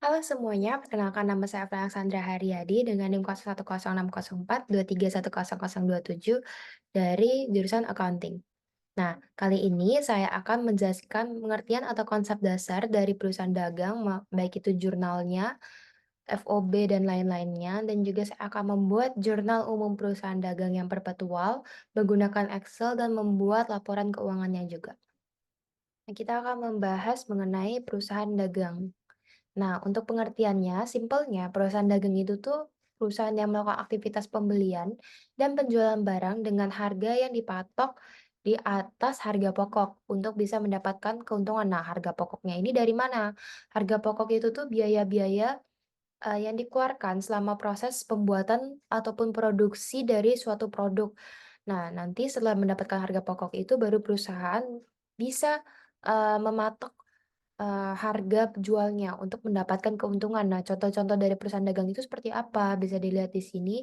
Halo semuanya, perkenalkan nama saya Alexandra Haryadi dengan NIM 01060423100027 dari jurusan Accounting. Nah, kali ini saya akan menjelaskan pengertian atau konsep dasar dari perusahaan dagang, baik itu jurnalnya, FOB, dan lain-lainnya, dan juga saya akan membuat jurnal umum perusahaan dagang yang perpetual, menggunakan Excel, dan membuat laporan keuangannya juga. Nah, kita akan membahas mengenai perusahaan dagang. Nah, untuk pengertiannya, simpelnya perusahaan dagang itu tuh perusahaan yang melakukan aktivitas pembelian dan penjualan barang dengan harga yang dipatok di atas harga pokok untuk bisa mendapatkan keuntungan. Nah, harga pokoknya ini dari mana? Harga pokok itu tuh biaya-biaya yang dikeluarkan selama proses pembuatan ataupun produksi dari suatu produk. Nah, nanti setelah mendapatkan harga pokok itu baru perusahaan bisa mematok harga jualnya untuk mendapatkan keuntungan. Nah, contoh-contoh dari perusahaan dagang itu seperti apa? Bisa dilihat di sini,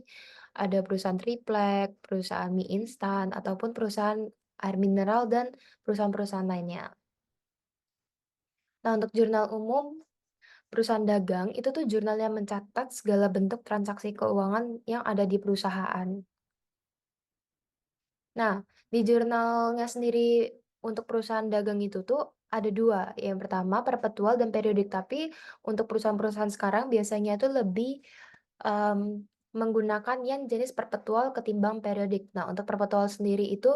ada perusahaan triplek, perusahaan mie instan, ataupun perusahaan air mineral, dan perusahaan-perusahaan lainnya. Nah, untuk jurnal umum perusahaan dagang, itu tuh jurnal yang mencatat segala bentuk transaksi keuangan yang ada di perusahaan. Nah, di jurnalnya sendiri untuk perusahaan dagang itu tuh ada dua. Yang pertama perpetual dan periodik. Tapi untuk perusahaan-perusahaan sekarang biasanya itu lebih menggunakan yang jenis perpetual ketimbang periodik. Nah, untuk perpetual sendiri itu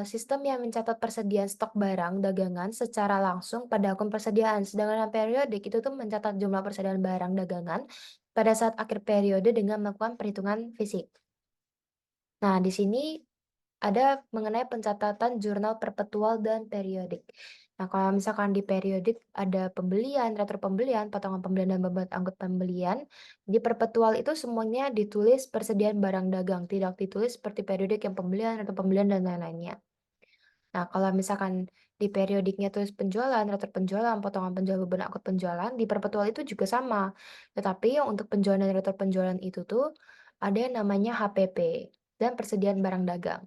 sistem yang mencatat persediaan stok barang dagangan secara langsung pada akun persediaan. Sedangkan yang periodik itu tuh mencatat jumlah persediaan barang dagangan pada saat akhir periode dengan melakukan perhitungan fisik. Nah, di sini ada mengenai pencatatan jurnal perpetual dan periodik. Nah, kalau misalkan di periodik ada pembelian, retro pembelian, potongan pembelian, dan beban angkut pembelian. Di perpetual itu semuanya ditulis persediaan barang dagang, tidak ditulis seperti periodik yang pembelian, retro pembelian, dan lain-lainnya. Nah, kalau misalkan di periodiknya tulis penjualan, retro penjualan, potongan penjualan, beban angkut penjualan, di perpetual itu juga sama. Tetapi yang untuk penjualan dan retro penjualan itu tuh ada yang namanya HPP dan persediaan barang dagang.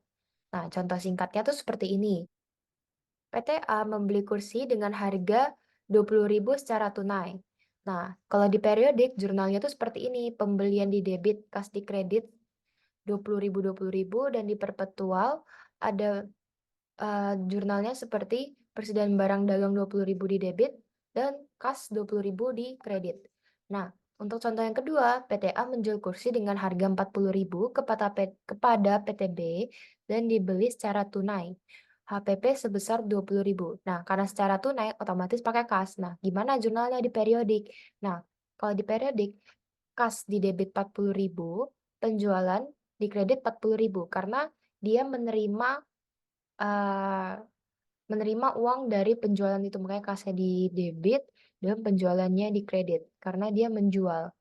Nah, contoh singkatnya tuh seperti ini. PTA membeli kursi dengan harga 20.000 secara tunai. Nah, kalau di periodik jurnalnya tuh seperti ini. Pembelian di debit, kas di kredit 20.000 dan di perpetual ada jurnalnya seperti persediaan barang dagang 20.000 di debit dan kas 20.000 di kredit. Nah, untuk contoh yang kedua, PTA menjual kursi dengan harga 40.000 kepada PTB dan dibeli secara tunai. HPP sebesar 20.000. Nah, karena secara tunai otomatis pakai kas. Nah, gimana jurnalnya di periodik? Nah, kalau di periodik, kas di debit 40.000, penjualan di kredit 40.000 karena dia eh, menerima uang dari penjualan itu, makanya kasnya di debit dan penjualannya di kredit karena dia menjual.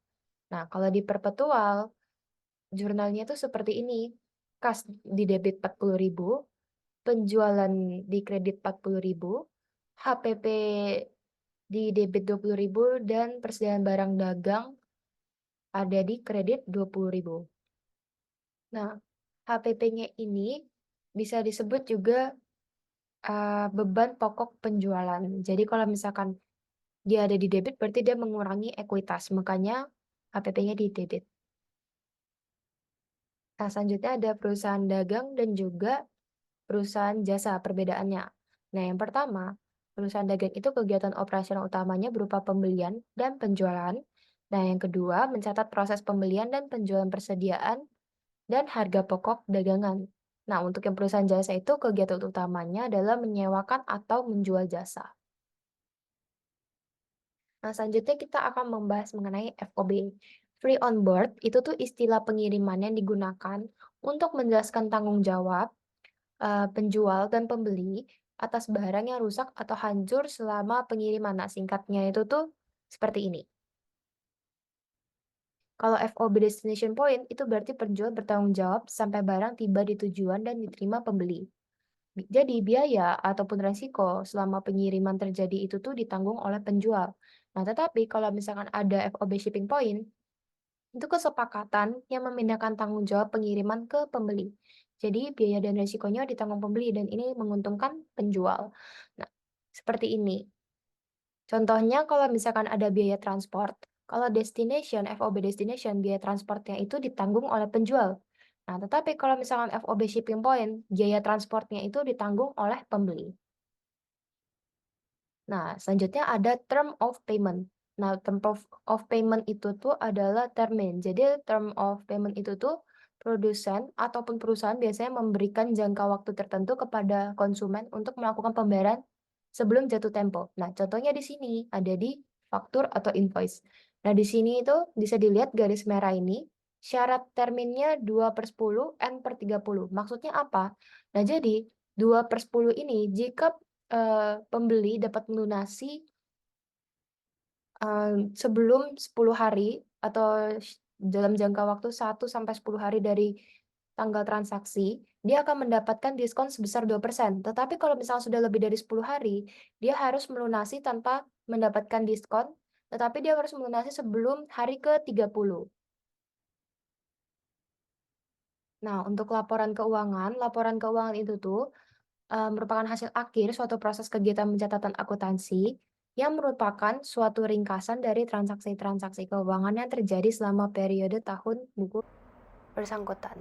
Nah, kalau di perpetual jurnalnya tuh seperti ini. Kas di debit 40.000, penjualan di kredit 40.000, HPP di debit 20.000, dan persediaan barang dagang ada di kredit 20.000. Nah, HPP-nya ini bisa disebut juga beban pokok penjualan. Jadi kalau misalkan dia ada di debit berarti dia mengurangi ekuitas, makanya HPP-nya di debit. Nah, selanjutnya ada perusahaan dagang dan juga perusahaan jasa, perbedaannya. Nah, yang pertama, perusahaan dagang itu kegiatan operasional utamanya berupa pembelian dan penjualan. Nah, yang kedua, mencatat proses pembelian dan penjualan persediaan dan harga pokok dagangan. Nah, untuk yang perusahaan jasa itu kegiatan utamanya adalah menyewakan atau menjual jasa. Nah, selanjutnya kita akan membahas mengenai FOB. Free on board itu tuh istilah pengiriman yang digunakan untuk menjelaskan tanggung jawab penjual dan pembeli atas barang yang rusak atau hancur selama pengiriman. Nah, singkatnya itu tuh seperti ini. Kalau FOB destination point itu berarti penjual bertanggung jawab sampai barang tiba di tujuan dan diterima pembeli. Jadi biaya ataupun resiko selama pengiriman terjadi itu tuh ditanggung oleh penjual. Nah, tetapi kalau misalkan ada FOB shipping point, itu kesepakatan yang memindahkan tanggung jawab pengiriman ke pembeli. Jadi biaya dan resikonya ditanggung pembeli dan ini menguntungkan penjual. Nah, seperti ini. Contohnya kalau misalkan ada biaya transport, kalau destination, FOB destination, biaya transportnya itu ditanggung oleh penjual. Nah, tetapi kalau misalkan FOB shipping point, biaya transportnya itu ditanggung oleh pembeli. Nah, selanjutnya ada term of payment. Nah, term of payment itu tuh adalah termin. Jadi, term of payment itu tuh produsen ataupun perusahaan biasanya memberikan jangka waktu tertentu kepada konsumen untuk melakukan pembayaran sebelum jatuh tempo. Nah, contohnya di sini ada di faktur atau invoice. Nah, di sini itu bisa dilihat garis merah ini, syarat terminnya 2/10 N/30. Maksudnya apa? Nah, jadi 2/10 ini jika pembeli dapat melunasi, sebelum 10 hari atau dalam jangka waktu 1 sampai 10 hari dari tanggal transaksi, dia akan mendapatkan diskon sebesar 2%. Tetapi kalau misalnya sudah lebih dari 10 hari, dia harus melunasi tanpa mendapatkan diskon, tetapi dia harus melunasi sebelum hari ke-30. Nah, untuk laporan keuangan itu tuh merupakan hasil akhir suatu proses kegiatan pencatatan akuntansi yang merupakan suatu ringkasan dari transaksi-transaksi keuangan yang terjadi selama periode tahun buku bersangkutan.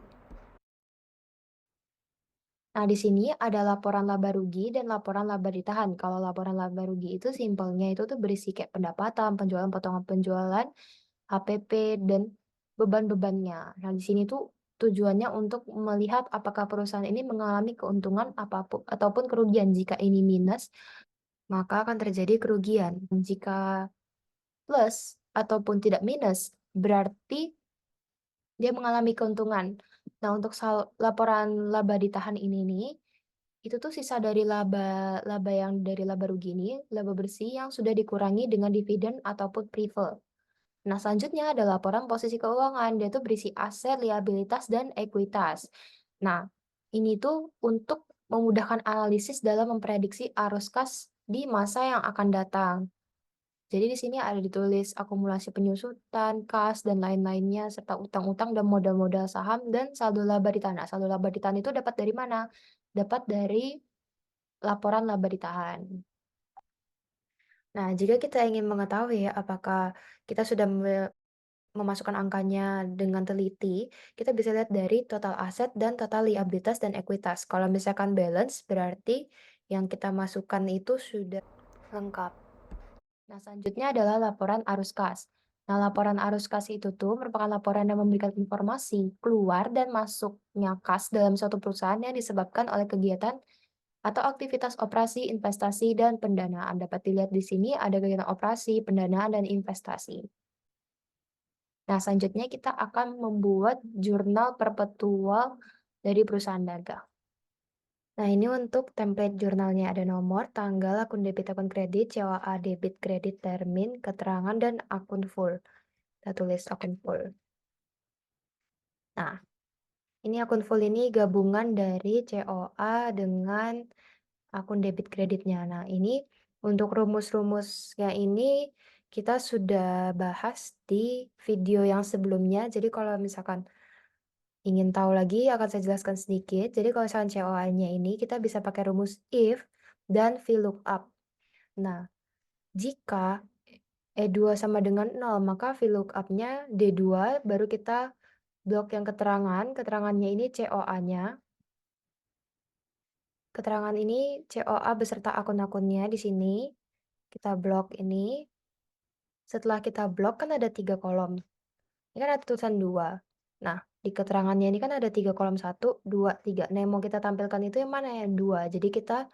Nah, di sini ada laporan laba rugi dan laporan laba ditahan. Kalau laporan laba rugi itu simpelnya itu tuh berisi kayak pendapatan, penjualan, potongan penjualan, HPP, dan beban-bebannya. Nah, di sini tuh tujuannya untuk melihat apakah perusahaan ini mengalami keuntungan apapun ataupun kerugian. Jika ini minus, maka akan terjadi kerugian. Jika plus ataupun tidak minus, berarti dia mengalami keuntungan. Nah, untuk laporan laba ditahan ini nih, itu tuh sisa dari laba laba yang dari laba rugi ini, laba bersih yang sudah dikurangi dengan dividen ataupun preferred. Nah, selanjutnya ada laporan posisi keuangan, dia tuh berisi aset, liabilitas, dan ekuitas. Nah, ini tuh untuk memudahkan analisis dalam memprediksi arus kas di masa yang akan datang. Jadi di sini ada ditulis akumulasi penyusutan, kas, dan lain-lainnya, serta utang-utang dan modal-modal saham, dan saldo laba ditahan. Nah, saldo laba ditahan itu dapat dari mana? Dapat dari laporan laba ditahan. Nah, jika kita ingin mengetahui ya, apakah kita sudah memasukkan angkanya dengan teliti, kita bisa lihat dari total aset dan total liabilitas dan ekuitas. Kalau misalkan balance, berarti yang kita masukkan itu sudah lengkap. Nah, selanjutnya adalah laporan arus kas. Nah, laporan arus kas itu tuh merupakan laporan yang memberikan informasi keluar dan masuknya kas dalam suatu perusahaan yang disebabkan oleh kegiatan atau aktivitas operasi, investasi, dan pendanaan. Dapat dilihat di sini ada kegiatan operasi, pendanaan, dan investasi. Nah, selanjutnya kita akan membuat jurnal perpetual dari perusahaan dagang. Nah, ini untuk template jurnalnya ada nomor, tanggal, akun debit, akun kredit, COA, debit, kredit, termin, keterangan, dan akun full. Kita tulis akun full. Nah, ini akun full ini gabungan dari COA dengan akun debit kreditnya. Nah, ini untuk rumus-rumusnya ini kita sudah bahas di video yang sebelumnya. Jadi kalau misalkan ingin tahu lagi akan saya jelaskan sedikit. Jadi kalau misalkan COA-nya ini kita bisa pakai rumus if dan VLOOKUP. Nah, jika E2 sama dengan 0, maka VLOOKUP-nya D2, baru kita blok yang keterangan. Keterangannya ini COA-nya. Keterangan ini COA beserta akun-akunnya di sini. Kita blok ini. Setelah kita blok kan ada 3 kolom. Ini kan ada tulisan 2. Nah, di keterangannya ini kan ada 3 kolom, 1, 2, 3. Nah, yang mau kita tampilkan itu yang mana? Yang 2. Jadi kita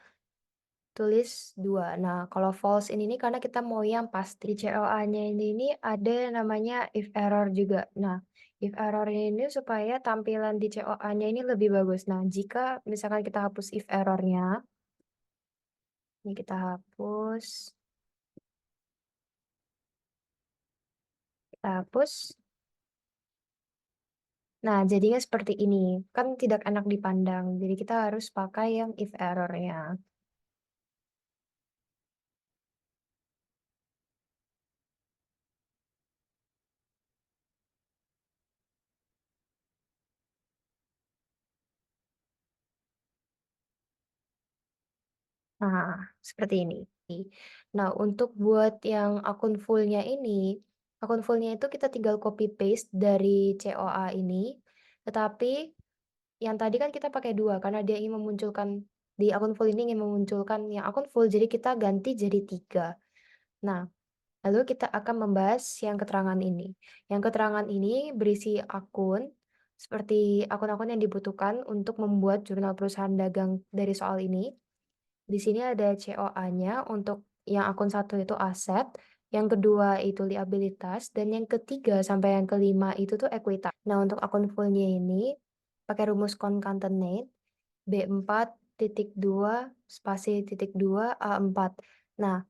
tulis 2. Nah, kalau false ini nih karena kita mau yang pasti. Di COA-nya ini ada yang namanya if error juga. Nah, if error ini supaya tampilan di COA-nya ini lebih bagus. Nah, jika misalkan kita hapus if error-nya, ini kita hapus. Kita hapus. Nah, jadinya seperti ini. Kan tidak enak dipandang. Jadi kita harus pakai yang if error-nya. Nah, seperti ini. Nah, untuk buat yang akun fullnya itu kita tinggal copy paste dari COA ini, tetapi yang tadi kan kita pakai 2 karena dia ingin memunculkan di akun full ini ingin memunculkan yang akun full, jadi kita ganti jadi 3. Nah, lalu kita akan membahas yang keterangan ini. Yang keterangan ini berisi akun, seperti akun-akun yang dibutuhkan untuk membuat jurnal perusahaan dagang dari soal ini. Di sini ada COA-nya untuk yang akun satu itu aset, yang kedua itu liabilitas, dan yang ketiga sampai yang kelima itu tuh ekuitas. Nah, untuk akun full-nya ini pakai rumus concatenate B4.2 spasi titik 2 A4. Nah,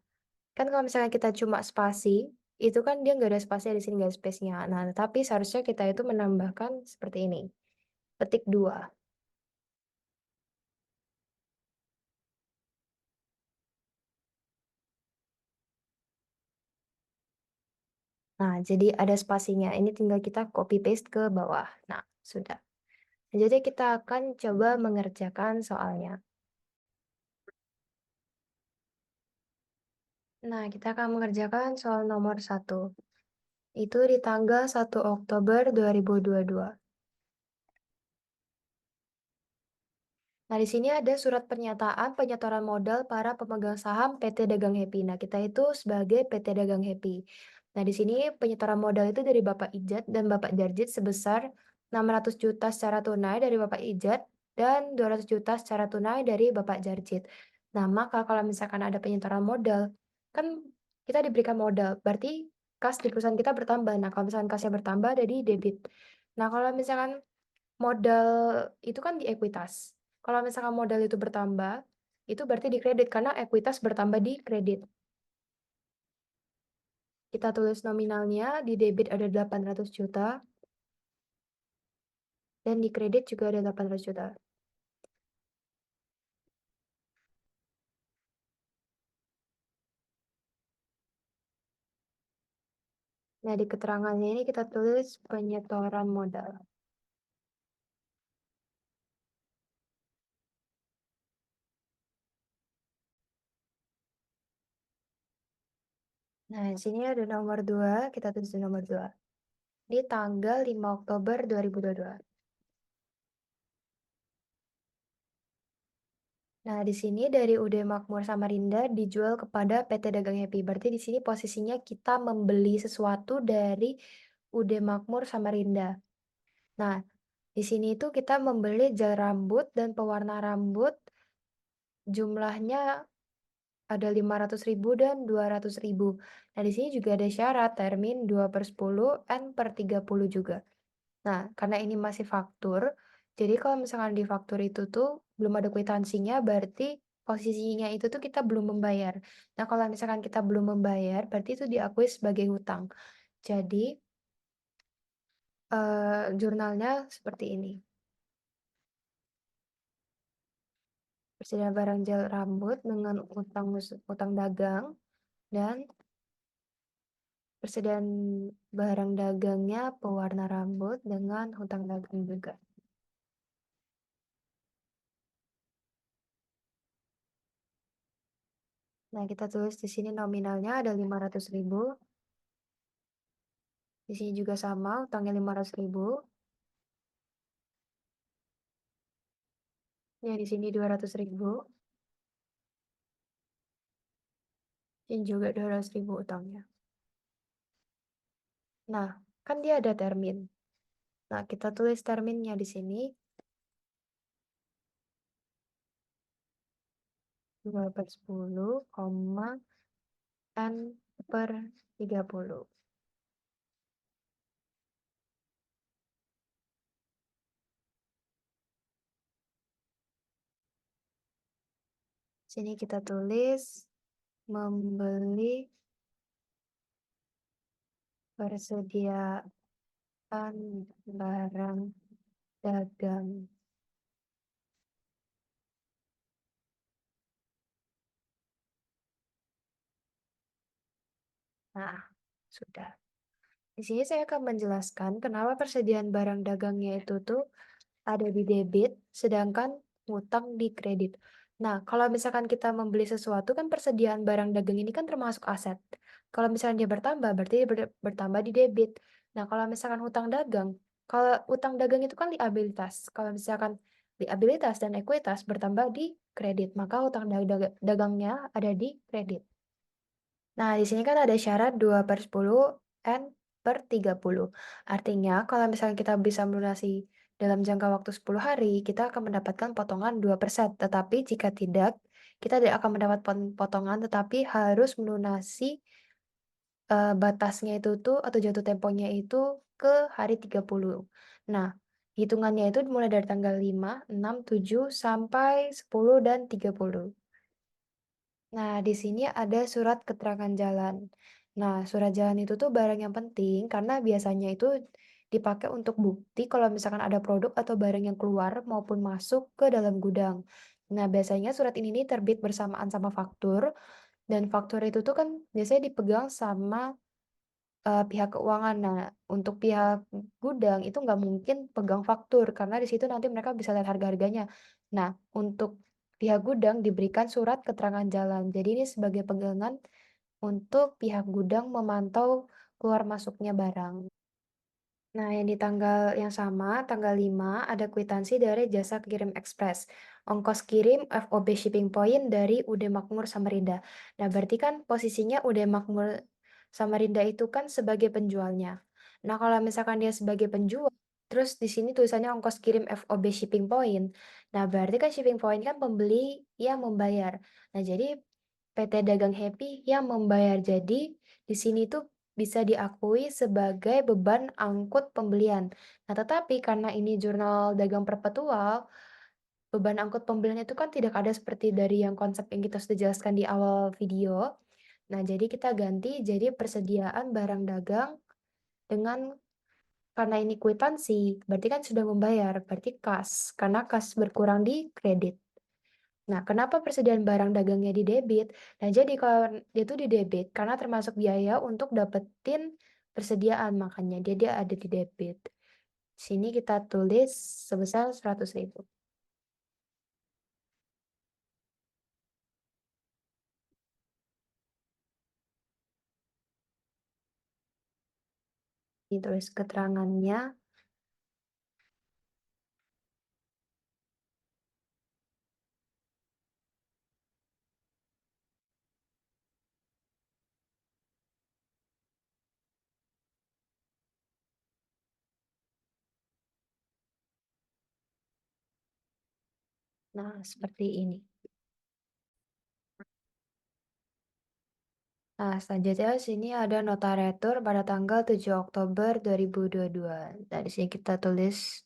kan kalau misalnya kita cuma spasi, itu kan dia nggak ada spasi di sini nggak ada space-nya. Nah, tapi seharusnya kita itu menambahkan seperti ini, petik 2. Nah, jadi ada spasinya. Ini tinggal kita copy paste ke bawah. Nah, sudah. Jadi kita akan coba mengerjakan soalnya. Nah, kita akan mengerjakan soal nomor 1. Itu di tanggal 1 Oktober 2022. Nah, di sini ada surat pernyataan penyetoran modal para pemegang saham PT Dagang Happy. Nah, kita itu sebagai PT Dagang Happy. Nah, di sini penyetoran modal itu dari Bapak Ijat dan Bapak Jarjit sebesar 600 juta secara tunai dari Bapak Ijat dan 200 juta secara tunai dari Bapak Jarjit. Nah, maka kalau misalkan ada penyetoran modal, kan kita diberikan modal, berarti kas di perusahaan kita bertambah. Nah, kalau misalkan kasnya bertambah, jadi debit. Nah, kalau misalkan modal itu kan di ekuitas. Kalau misalkan modal itu bertambah, itu berarti di kredit karena ekuitas bertambah di kredit. Kita tulis nominalnya, di debit ada 800 juta, dan di kredit juga ada 800 juta. Nah, di keterangannya ini kita tulis penyetoran modal. Nah, di sini ada nomor 2, kita tulis di nomor 2. Di tanggal 5 Oktober 2022. Nah, di sini dari UD Makmur Samarinda dijual kepada PT Dagang Happy. Berarti di sini posisinya kita membeli sesuatu dari UD Makmur Samarinda. Nah, di sini itu kita membeli gel rambut dan pewarna rambut jumlahnya ada 500.000 dan 200.000. Nah, di sini juga ada syarat termin 2/10 N/30 juga. Nah, karena ini masih faktur, jadi kalau misalkan di faktur itu tuh belum ada kwitansinya, berarti posisinya itu tuh kita belum membayar. Nah, kalau misalkan kita belum membayar, berarti itu diakui sebagai hutang. Jadi, jurnalnya seperti ini. Persediaan barang gel rambut dengan utang dagang dan persediaan barang dagangnya pewarna rambut dengan hutang dagang juga. Nah, kita tulis di sini nominalnya ada 500.000. Di sini juga sama, utangnya 500.000. Ya, di sini 200.000. Dan juga 200.000 utangnya. Nah, kan dia ada termin. Nah, kita tulis terminnya di sini. 2/10, N/30. Sini kita tulis membeli persediaan barang dagang. Nah, sudah. Di sini saya akan menjelaskan kenapa persediaan barang dagangnya itu tuh ada di debit, sedangkan hutang di kredit. Nah, kalau misalkan kita membeli sesuatu kan persediaan barang dagang ini kan termasuk aset. Kalau misalkan dia bertambah, berarti dia bertambah di debit. Nah, kalau misalkan hutang dagang, kalau utang dagang itu kan liabilitas. Kalau misalkan liabilitas dan ekuitas bertambah di kredit, maka hutang dagangnya ada di kredit. Nah, di sini kan ada syarat 2/10 N/30. Artinya, kalau misalnya kita bisa melunasi dalam jangka waktu 10 hari, kita akan mendapatkan potongan 2%. Tetapi jika tidak, kita tidak akan mendapat potongan, tetapi harus melunasi batasnya itu tuh atau jatuh temponya itu ke hari 30. Nah, hitungannya itu mulai dari tanggal 5, 6, 7, sampai 10 dan 30. Nah, di sini ada surat keterangan jalan. Nah, surat jalan itu tuh barang yang penting karena biasanya itu dipakai untuk bukti kalau misalkan ada produk atau barang yang keluar maupun masuk ke dalam gudang. Nah, biasanya surat ini nih terbit bersamaan sama faktur dan faktur itu tuh kan biasanya dipegang sama pihak keuangan. Nah, untuk pihak gudang itu nggak mungkin pegang faktur, karena di situ nanti mereka bisa lihat harga-harganya. Nah, untuk pihak gudang diberikan surat keterangan jalan. Jadi ini sebagai pegangan untuk pihak gudang memantau keluar masuknya barang. Nah, yang di tanggal yang sama, tanggal 5 ada kwitansi dari jasa kirim ekspres. Ongkos kirim FOB shipping point dari UD Makmur Samarinda. Nah, berarti kan posisinya UD Makmur Samarinda itu kan sebagai penjualnya. Nah, kalau misalkan dia sebagai penjual, terus di sini tulisannya ongkos kirim FOB shipping point. Nah, berarti kan shipping point kan pembeli yang membayar. Nah, jadi PT Dagang Happy yang membayar. Jadi di sini tuh bisa diakui sebagai beban angkut pembelian. Nah, tetapi karena ini jurnal dagang perpetual, beban angkut pembelian itu kan tidak ada seperti dari yang konsep yang kita sudah jelaskan di awal video. Nah, jadi kita ganti jadi persediaan barang dagang dengan karena ini kwitansi, berarti kan sudah membayar, berarti kas, karena kas berkurang di kredit. Nah, kenapa persediaan barang dagangnya di debit? Nah, jadi kalau dia tuh di debit karena termasuk biaya untuk dapetin persediaan, makanya dia ada di debit. Sini kita tulis sebesar 100.000. Ditulis keterangannya. Nah, seperti ini. Nah, selanjutnya sini ada nota retur pada tanggal 7 Oktober 2022. Nah, di sini kita tulis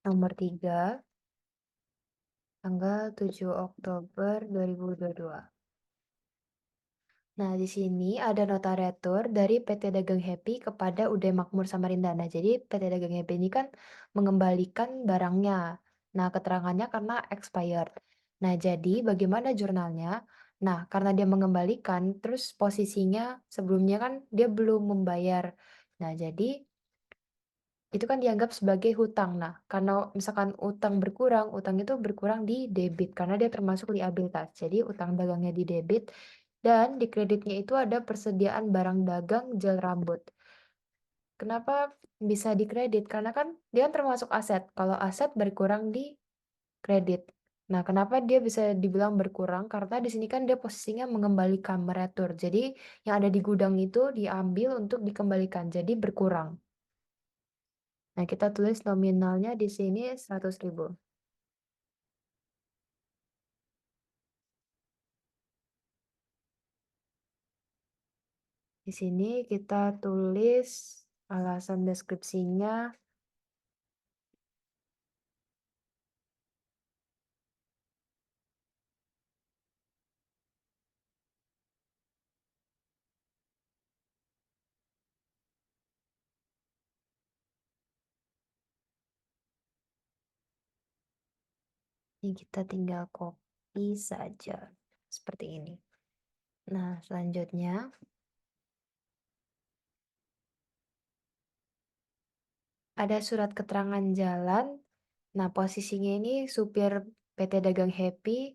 nomor 3, tanggal 7 Oktober 2022. Nah, di sini ada nota retur dari PT Dagang Happy kepada UD Makmur Samarinda. Nah, jadi PT Dagang Happy ini kan mengembalikan barangnya. Nah, keterangannya karena expired. Nah, jadi bagaimana jurnalnya? Nah, karena dia mengembalikan, terus posisinya sebelumnya kan dia belum membayar. Nah, jadi itu kan dianggap sebagai hutang. Nah, karena misalkan utang berkurang, utang itu berkurang di debit karena dia termasuk liabilitas. Jadi utang dagangnya di debit dan di kreditnya itu ada persediaan barang dagang gel rambut. Kenapa bisa di kredit? Karena kan dia kan termasuk aset. Kalau aset berkurang di kredit. Nah, kenapa dia bisa dibilang berkurang? Karena di sini kan dia posisinya mengembalikan, meretur. Jadi yang ada di gudang itu diambil untuk dikembalikan. Jadi berkurang. Nah, kita tulis nominalnya di sini 100.000. Di sini kita tulis alasan deskripsinya. Ini kita tinggal copy saja. Seperti ini. Nah, selanjutnya ada surat keterangan jalan. Nah, posisinya ini supir PT Dagang Happy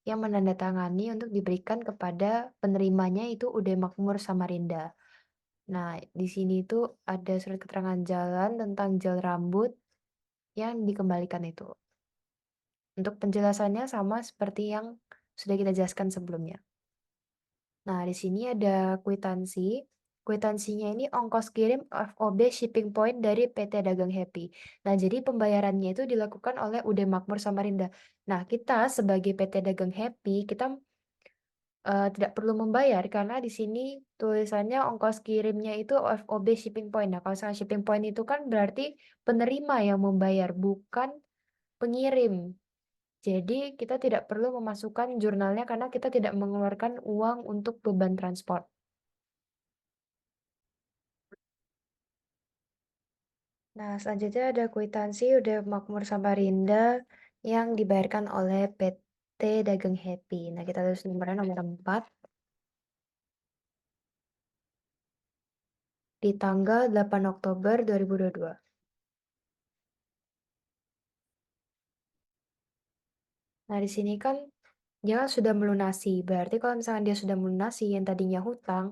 yang menandatangani untuk diberikan kepada penerimanya itu UD Makmur Samarinda. Nah, di sini tuh ada surat keterangan jalan tentang gel rambut yang dikembalikan itu. Untuk penjelasannya sama seperti yang sudah kita jelaskan sebelumnya. Nah, di sini ada kwitansi. Kwitansinya ini ongkos kirim FOB shipping point dari PT Dagang Happy. Nah, jadi pembayarannya itu dilakukan oleh UD Makmur Samarinda. Nah, kita sebagai PT Dagang Happy, kita tidak perlu membayar karena di sini tulisannya ongkos kirimnya itu FOB shipping point. Nah, kalau misalnya shipping point itu kan berarti penerima yang membayar, bukan pengirim. Jadi kita tidak perlu memasukkan jurnalnya karena kita tidak mengeluarkan uang untuk beban transport. Nah, selanjutnya ada kwitansi udah Makmur Samarinda yang dibayarkan oleh PT Dagang Happy. Nah, kita tulis nomornya nomor 4 di tanggal 8 Oktober 2022. Nah, di sini kan dia kan sudah melunasi. Berarti kalau misalkan dia sudah melunasi yang tadinya hutang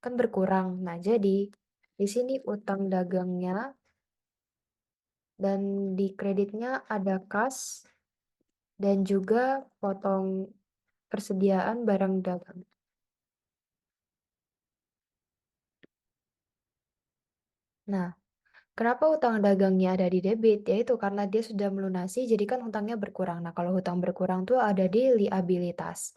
kan berkurang. Nah, jadi di sini utang dagangnya dan di kreditnya ada kas dan juga potong persediaan barang dagang. Nah, kenapa hutang dagangnya ada di debit? Yaitu karena dia sudah melunasi, jadi kan hutangnya berkurang. Nah, kalau hutang berkurang tuh ada di liabilitas.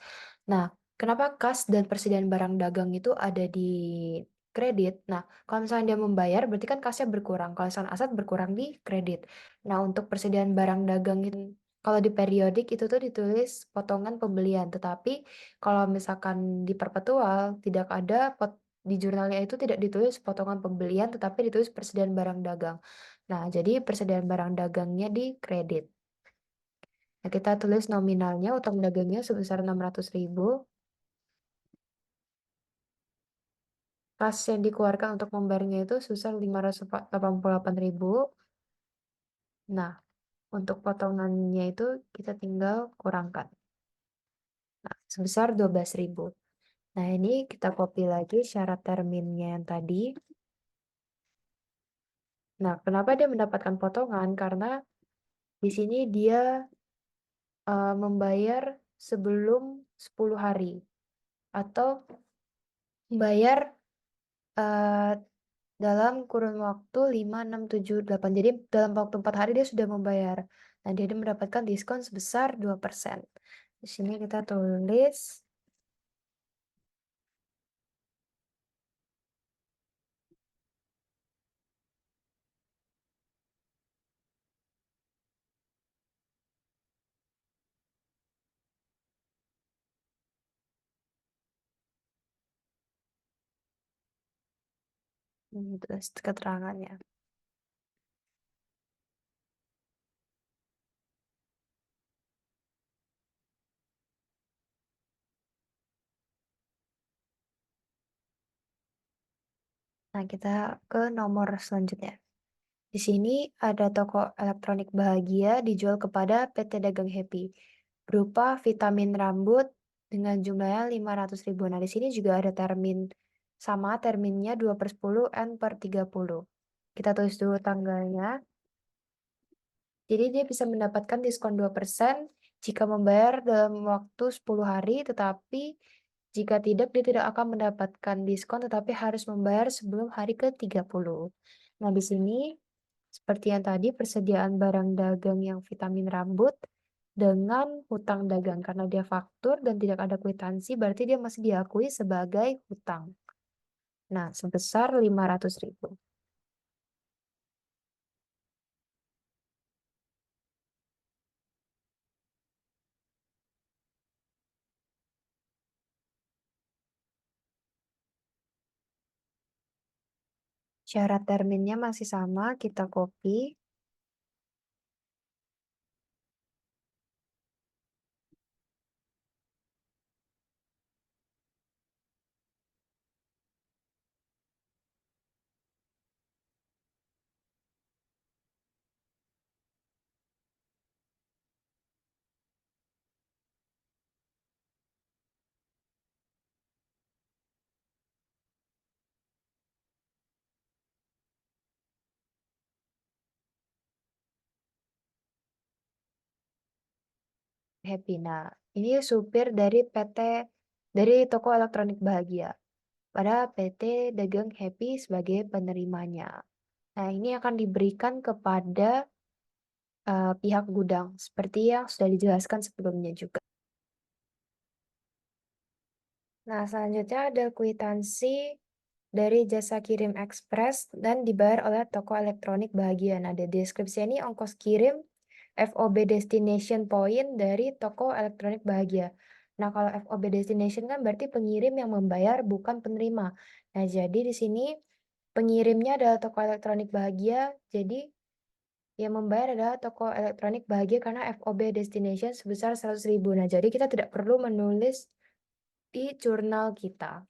Nah, kenapa kas dan persediaan barang dagang itu ada di kredit? Nah, kalau misalnya dia membayar, berarti kan kasnya berkurang. Kalau misalnya aset berkurang di kredit. Nah, untuk persediaan barang dagang itu, kalau di periodik itu tuh ditulis potongan pembelian. Tetapi kalau misalkan di perpetual, tidak ada di jurnalnya itu tidak ditulis potongan pembelian, tetapi ditulis persediaan barang dagang. Nah, jadi persediaan barang dagangnya di kredit. Nah, kita tulis nominalnya, utang dagangnya sebesar 600.000. Kas yang dikeluarkan untuk membayarnya itu sebesar 588.000. Nah, untuk potongannya itu kita tinggal kurangkan. Nah, sebesar 12.000. Nah, ini kita copy lagi syarat terminnya yang tadi. Nah, kenapa dia mendapatkan potongan? Karena di sini dia membayar sebelum 10 hari atau bayar eh, dalam kurun waktu 5, 6, 7, 8. Jadi dalam waktu 4 hari dia sudah membayar. Nah, dia mendapatkan diskon sebesar 2%. Di sini kita tulis ini tulis keterangannya. Nah, kita ke nomor selanjutnya. Di sini ada toko elektronik bahagia dijual kepada PT Dagang Happy berupa vitamin rambut dengan jumlahnya 500.000. Nah, di sini juga ada termin sama terminnya 2/10 N/30. Kita tulis dulu tanggalnya. Jadi dia bisa mendapatkan diskon 2% jika membayar dalam waktu 10 hari, tetapi jika tidak dia tidak akan mendapatkan diskon tetapi harus membayar sebelum hari ke-30. Nah, di sini seperti yang tadi persediaan barang dagang yang vitamin rambut dengan hutang dagang karena dia faktur dan tidak ada kwitansi berarti dia masih diakui sebagai hutang. Nah, sebesar 500.000. Syarat terminnya masih sama, kita copy. Happy. Nah, ini supir dari dari toko elektronik Bahagia, pada PT Dagang Happy sebagai penerimanya. Nah, ini akan diberikan kepada, pihak gudang, seperti yang sudah dijelaskan sebelumnya juga. Nah, selanjutnya ada kwitansi dari jasa kirim ekspres dan dibayar oleh toko elektronik Bahagia. Nah, di deskripsi ini ongkos kirim FOB Destination Point dari toko elektronik Bahagia. Nah, kalau FOB Destination kan berarti pengirim yang membayar, bukan penerima. Nah, jadi di sini pengirimnya adalah toko elektronik Bahagia, jadi yang membayar adalah toko elektronik Bahagia karena FOB Destination sebesar 100.000. Nah, jadi kita tidak perlu menulis di jurnal kita.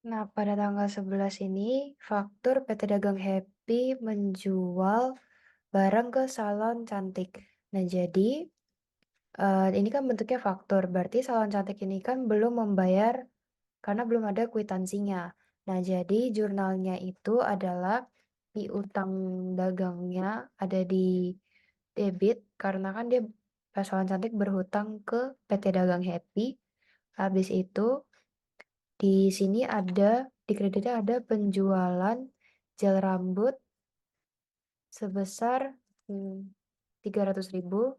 Nah, pada tanggal 11 ini, Faktur PT Dagang Happy menjual barang ke salon cantik. Nah, jadi ini kan bentuknya faktur, berarti salon cantik ini kan belum membayar karena belum ada kwitansinya. Nah, jadi jurnalnya itu adalah piutang dagangnya ada di debit karena kan dia salon cantik berhutang ke PT Dagang Happy. Habis itu di sini di kreditnya ada penjualan gel rambut sebesar 300.000.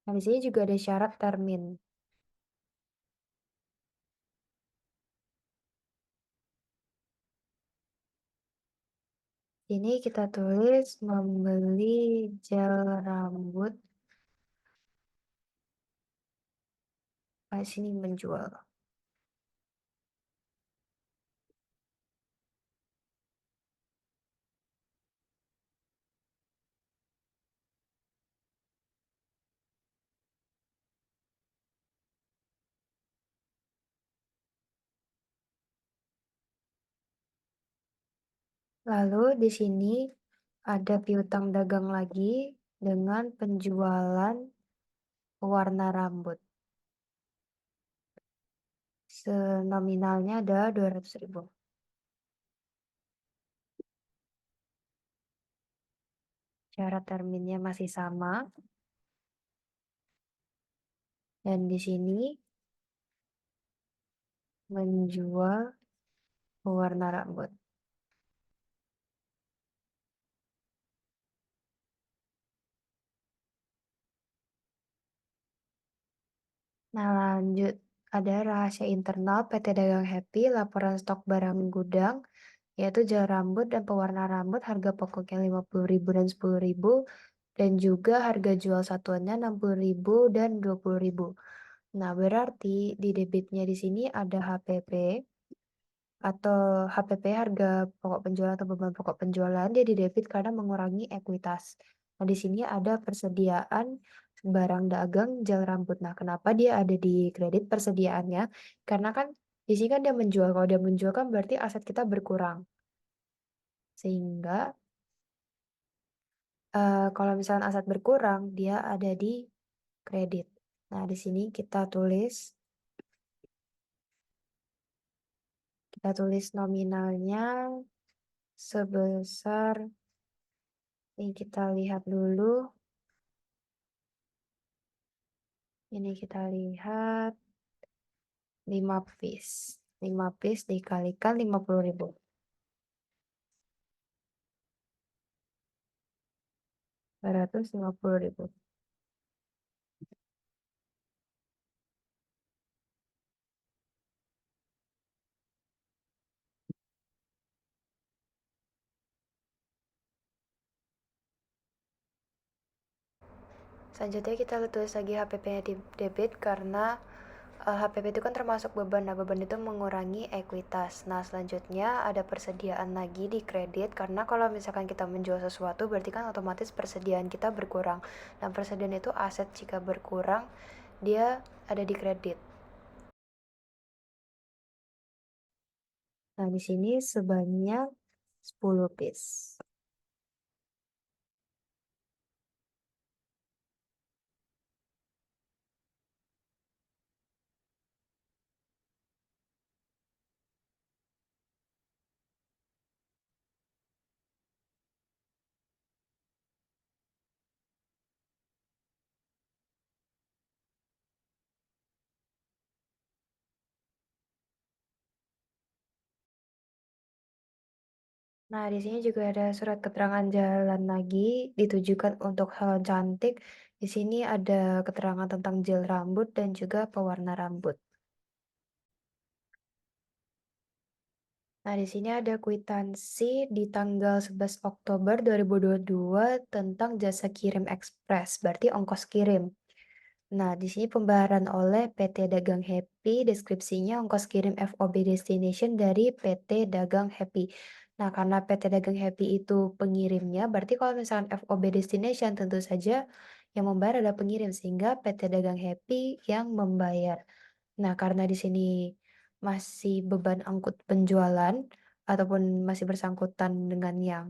Nah, di sini juga ada syarat termin. Ini kita tulis membeli gel rambut, sini menjual. Lalu di sini ada piutang dagang lagi dengan penjualan pewarna rambut. Senominalnya adalah 200.000. Syarat terminnya masih sama. Dan di sini menjual pewarna rambut. Nah, lanjut. Ada rahasia internal PT Dagang Happy, laporan stok barang gudang, yaitu gel rambut dan pewarna rambut harga pokoknya 50.000 dan 10.000, dan juga harga jual satuannya 60.000 dan 20.000. Nah, berarti di debitnya di sini ada HPP atau HPP harga pokok penjualan atau beban pokok penjualan, dia di debit karena mengurangi ekuitas. Nah, di sini ada persediaan barang dagang gel rambut. Nah, kenapa dia ada di kredit persediaannya? Karena kan di sini kan dia menjual. Kalau dia menjual kan berarti aset kita berkurang. Sehingga kalau misalnya aset berkurang, dia ada di kredit. Nah, di sini kita tulis nominalnya sebesar, ini kita lihat dulu, ini kita lihat 5 piece. 5 piece dikalikan 50.000. 250.000. Selanjutnya kita tulis lagi HPP-nya di debit karena HPP itu kan termasuk beban. Nah, beban itu mengurangi ekuitas. Nah, selanjutnya ada persediaan lagi di kredit karena kalau misalkan kita menjual sesuatu berarti kan otomatis persediaan kita berkurang. Dan persediaan itu aset, jika berkurang dia ada di kredit. Nah, di sini sebanyak 10 piece. Nah, di sini juga ada surat keterangan jalan lagi, ditujukan untuk salon cantik. Di sini ada keterangan tentang gel rambut dan juga pewarna rambut. Nah, di sini ada kwitansi di tanggal 11 Oktober 2022 tentang jasa kirim ekspres, berarti ongkos kirim. Nah, di sini pembayaran oleh PT Dagang Happy, deskripsinya ongkos kirim FOB Destination dari PT Dagang Happy. Nah, karena PT Dagang Happy itu pengirimnya, berarti kalau misalkan FOB Destination tentu saja yang membayar adalah pengirim, sehingga PT Dagang Happy yang membayar. Nah, karena di sini masih beban angkut penjualan ataupun masih bersangkutan dengan yang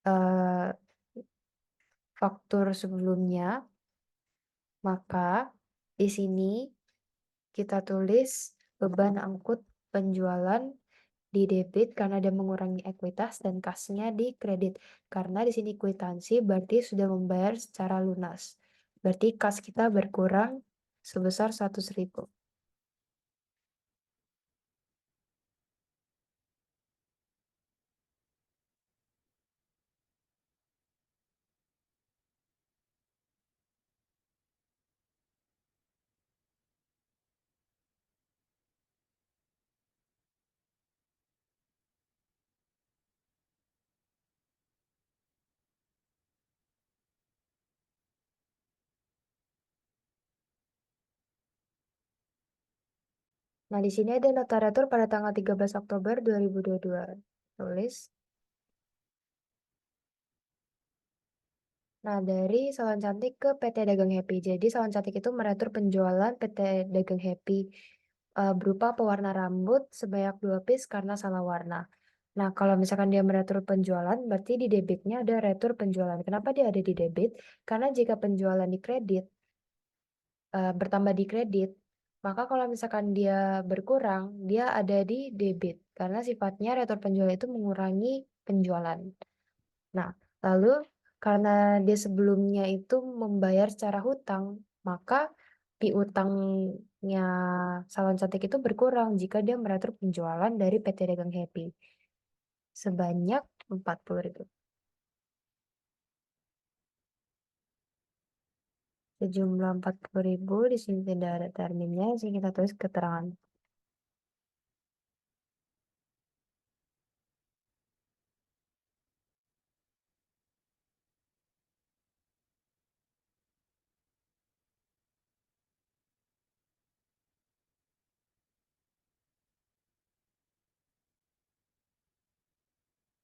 eh, faktur sebelumnya, maka di sini kita tulis beban angkut penjualan di debit karena dia mengurangi ekuitas dan kasnya di kredit. Karena di sini kwitansi berarti sudah membayar secara lunas. Berarti kas kita berkurang sebesar 100.000. Nah, di sini ada notariatur pada tanggal 13 Oktober 2022. Tulis. Nah, dari Salon Cantik ke PT Dagang Happy. Jadi, Salon Cantik itu meretur penjualan PT Dagang Happy berupa pewarna rambut sebanyak 2 piece karena salah warna. Nah, kalau misalkan dia meretur penjualan, berarti di debitnya ada retur penjualan. Kenapa dia ada di debit? Karena jika penjualan di kredit, bertambah di kredit, maka kalau misalkan dia berkurang, dia ada di debit. Karena sifatnya retur penjualan itu mengurangi penjualan. Nah, lalu karena dia sebelumnya itu membayar secara hutang, maka piutangnya salon cantik itu berkurang jika dia meretur penjualan dari PT Dagang Happy sebanyak 40.000. Sejumlah 40.000 di sini tidak ada terminnya, sini kita tulis keterangan.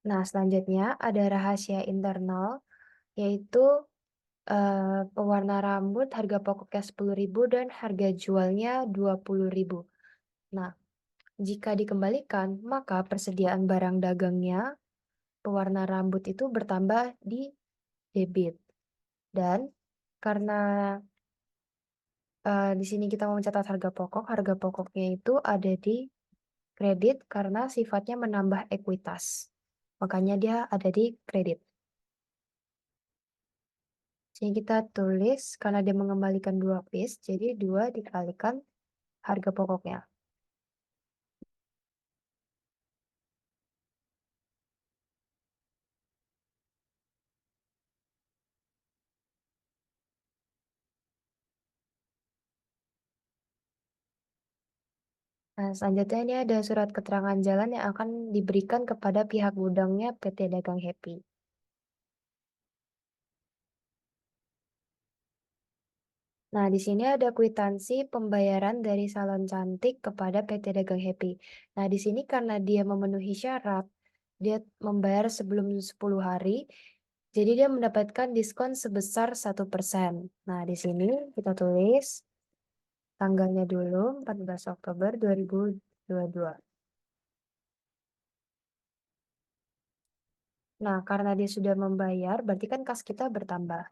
Nah, selanjutnya ada rahasia internal, yaitu pewarna rambut harga pokoknya 10.000 dan harga jualnya 20.000. Nah, jika dikembalikan, maka persediaan barang dagangnya pewarna rambut itu bertambah di debit. Dan karena di sini kita mau mencatat harga pokoknya itu ada di kredit karena sifatnya menambah ekuitas. Makanya dia ada di kredit. Sini kita tulis karena dia mengembalikan 2 piece, jadi 2 dikalikan harga pokoknya. Nah, selanjutnya ini ada surat keterangan jalan yang akan diberikan kepada pihak gudangnya PT Dagang Happy. Nah, di sini ada kwitansi pembayaran dari Salon Cantik kepada PT Dagang Happy. Nah, di sini karena dia memenuhi syarat, dia membayar sebelum 10 hari, jadi dia mendapatkan diskon sebesar 1%. Nah, di sini kita tulis tanggalnya dulu, 14 Oktober 2022. Nah, karena dia sudah membayar, berarti kan kas kita bertambah.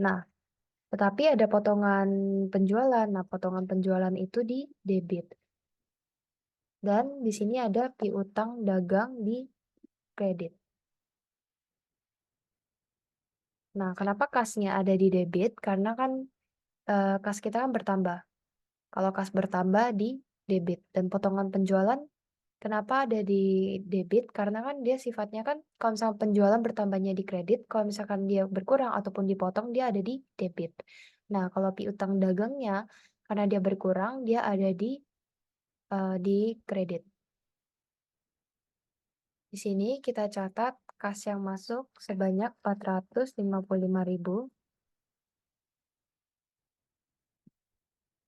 Nah, tetapi ada potongan penjualan. Nah, potongan penjualan itu di debit. Dan di sini ada piutang dagang di kredit. Nah, kenapa kasnya ada di debit? Karena kan kas kita kan bertambah. Kalau kas bertambah di debit. Dan potongan penjualan Kenapa ada di debit? Karena kan dia sifatnya kan kalau misalkan penjualan bertambahnya di kredit, kalau misalkan dia berkurang ataupun dipotong dia ada di debit. Nah, kalau piutang dagangnya karena dia berkurang dia ada di kredit. Di sini kita catat kas yang masuk sebanyak 455.000.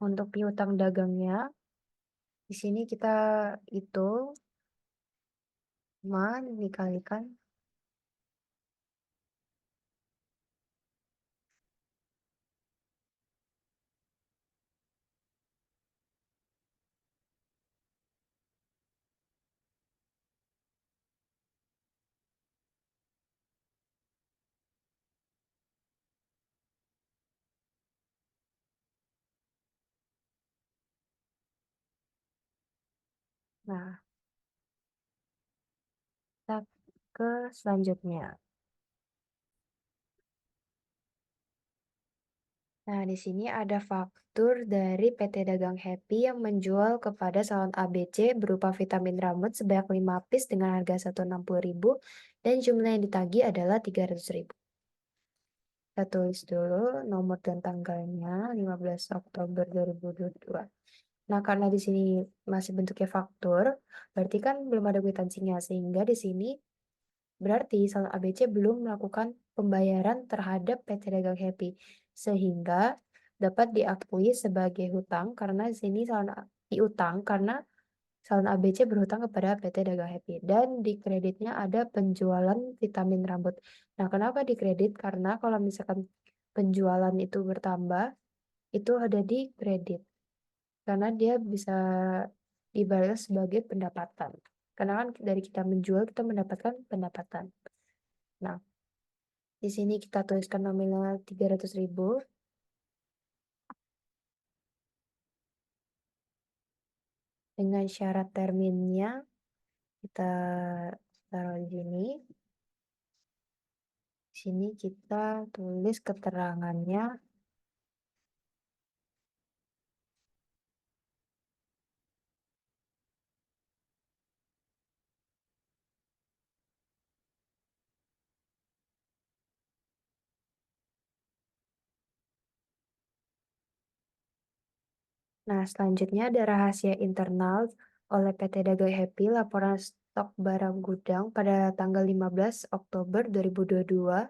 Untuk piutang dagangnya, di sini kita hitung 5 dikalikan. Nah, kita ke selanjutnya. Nah, di sini ada faktur dari PT Dagang Happy yang menjual kepada salon ABC berupa vitamin rambut sebanyak 5 piece dengan harga 160.000 dan jumlah yang ditagih adalah 300.000. Kita tulis dulu nomor dan tanggalnya 15 Oktober 2022. Nah, karena di sini masih bentuknya faktur, berarti kan belum ada kwitansinya sehingga di sini berarti salon ABC belum melakukan pembayaran terhadap PT Dagang Happy, sehingga dapat diakui sebagai hutang karena di sini piutang karena salon ABC berhutang kepada PT Dagang Happy dan di kreditnya ada penjualan vitamin rambut. Nah, kenapa di kredit? Karena kalau misalkan penjualan itu bertambah, itu ada di kredit karena dia bisa dibalas sebagai pendapatan. Karena kan dari kita menjual kita mendapatkan pendapatan. Nah, di sini kita tuliskan nominal 300.000 dengan syarat terminnya kita taruh di sini. Di sini kita tulis keterangannya. Nah, selanjutnya ada rahasia internal oleh PT Dagang Happy laporan stok barang gudang pada tanggal 15 Oktober 2022.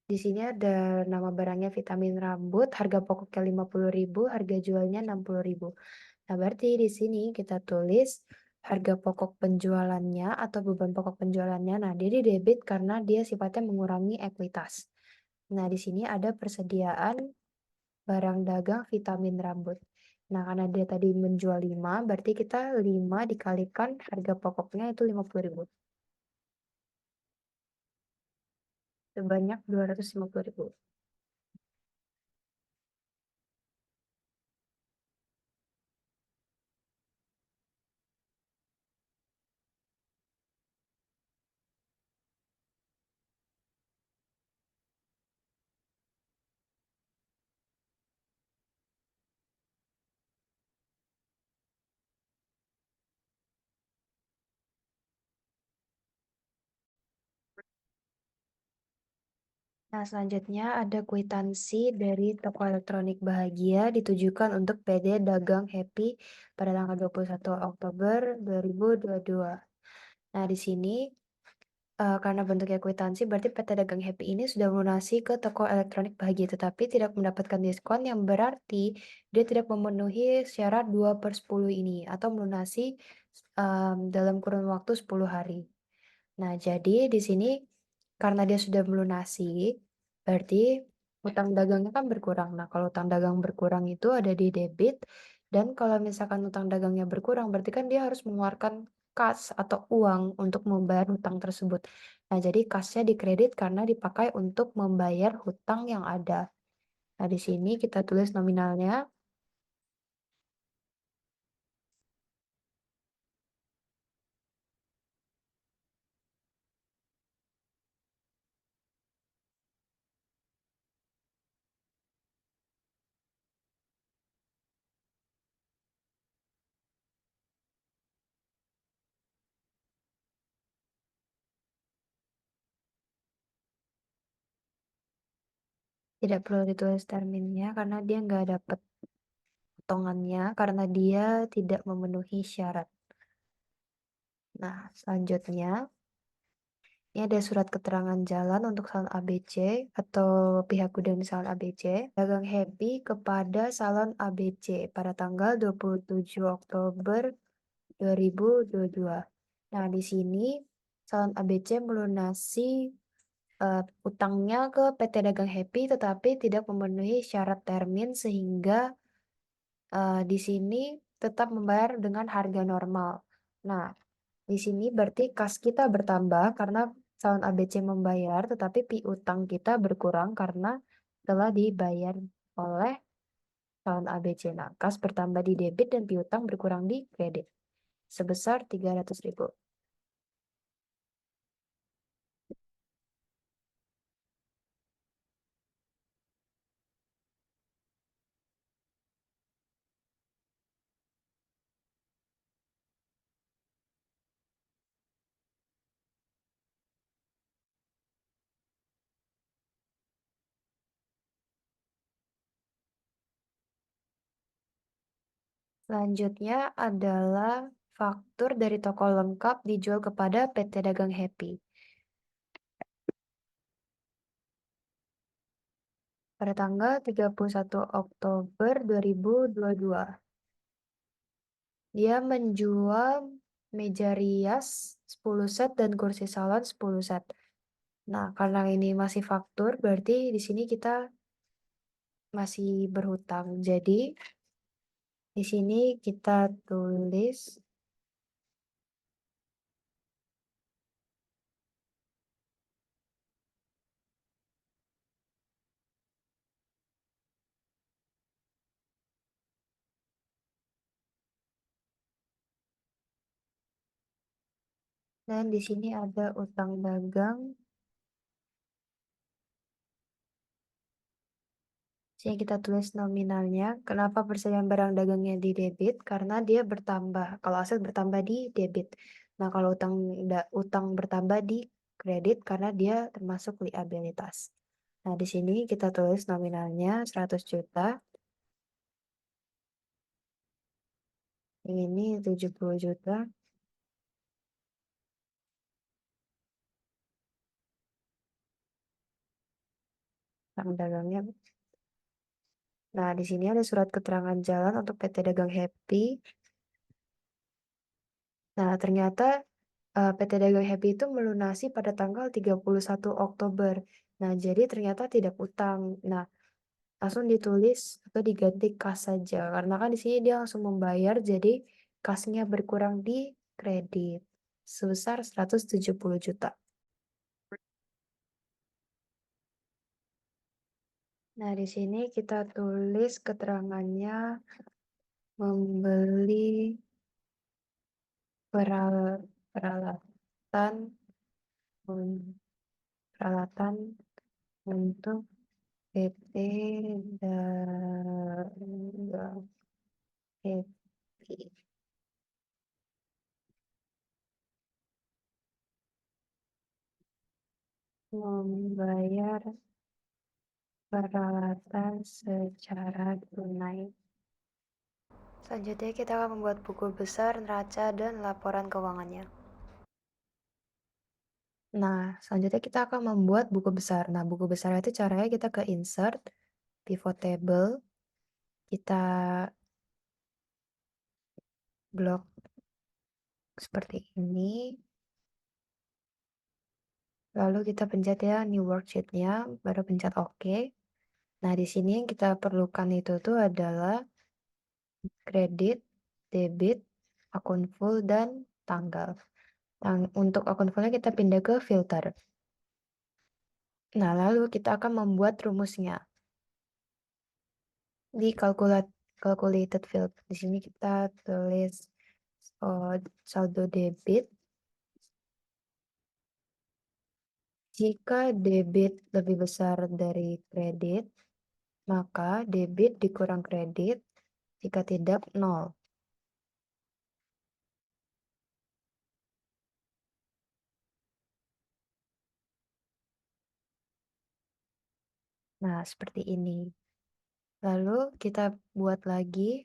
Di sini ada nama barangnya vitamin rambut, harga pokoknya 50.000, harga jualnya 60.000. Nah, berarti di sini kita tulis harga pokok penjualannya atau beban pokok penjualannya. Nah, dia di debit karena dia sifatnya mengurangi ekuitas. Nah, di sini ada persediaan barang dagang vitamin rambut. Nah, karena dia tadi menjual 5, berarti kita 5 dikalikan harga pokoknya itu 50.000. Sebanyak 250.000. Nah, selanjutnya ada kwitansi dari toko elektronik Bahagia ditujukan untuk PD Dagang Happy pada tanggal 21 Oktober 2022. Nah, di sini karena bentuknya kwitansi berarti PT Dagang Happy ini sudah melunasi ke toko elektronik Bahagia tetapi tidak mendapatkan diskon yang berarti dia tidak memenuhi syarat 2/10 ini atau melunasi dalam kurun waktu 10 hari. Nah, jadi di sini karena dia sudah melunasi, berarti utang dagangnya kan berkurang. Nah, kalau utang dagang berkurang itu ada di debit, dan kalau misalkan utang dagangnya berkurang, berarti kan dia harus mengeluarkan kas atau uang untuk membayar hutang tersebut. Nah, jadi kasnya dikredit karena dipakai untuk membayar hutang yang ada. Nah, di sini kita tulis nominalnya. Tidak perlu ditulis terminnya karena dia nggak dapat potongannya karena dia tidak memenuhi syarat. Nah, selanjutnya ini ada surat keterangan jalan untuk salon ABC atau pihak gudang di salon ABC. Dagang Happy kepada salon ABC pada tanggal 27 Oktober 2022. Nah, di sini salon ABC melunasi utangnya ke PT Dagang Happy tetapi tidak memenuhi syarat termin sehingga di sini tetap membayar dengan harga normal. Nah, di sini berarti kas kita bertambah karena salon ABC membayar, tetapi piutang kita berkurang karena telah dibayar oleh salon ABC. Nah, kas bertambah di debit dan piutang berkurang di kredit sebesar 300.000. Selanjutnya adalah faktur dari toko lengkap dijual kepada PT Dagang Happy. Pada tanggal 31 Oktober 2022. Dia menjual meja rias 10 set dan kursi salon 10 set. Nah, karena ini masih faktur, berarti di sini kita masih berhutang. Jadi, di sini kita tulis dan di sini ada utang dagang. Sini kita tulis nominalnya. Kenapa persediaan barang dagangnya di debit? Karena dia bertambah. Kalau aset bertambah di debit. Nah, kalau utang bertambah di kredit karena dia termasuk liabilitas. Nah, di sini kita tulis nominalnya 100 juta. Yang ini 70 juta. Utang dagangnya. Nah, di sini ada surat keterangan jalan untuk PT Dagang Happy. Nah, ternyata PT Dagang Happy itu melunasi pada tanggal 31 Oktober. Nah, jadi ternyata tidak utang. Nah, langsung ditulis atau diganti kas saja. Karena kan di sini dia langsung membayar, jadi kasnya berkurang di kredit sebesar 170 juta. Nah, di sini kita tulis keterangannya membeli peralatan peralatan untuk PT Dagang Happy membayar peralatan secara tunai. Selanjutnya kita akan membuat buku besar, neraca, dan laporan keuangannya. Nah, selanjutnya kita akan membuat buku besar. Nah, buku besar itu caranya kita ke insert, pivot table, kita blok seperti ini, lalu kita pencet ya new worksheet-nya, baru pencet OK. Nah, di sini yang kita perlukan itu tuh adalah kredit, debit, akun full, dan tanggal. Untuk akun fullnya kita pindah ke filter. Nah, lalu kita akan membuat rumusnya di calculated field. Di sini kita tulis saldo debit. Jika debit lebih besar dari kredit, maka debit dikurang kredit, jika tidak, nol. Nah, seperti ini. Lalu kita buat lagi,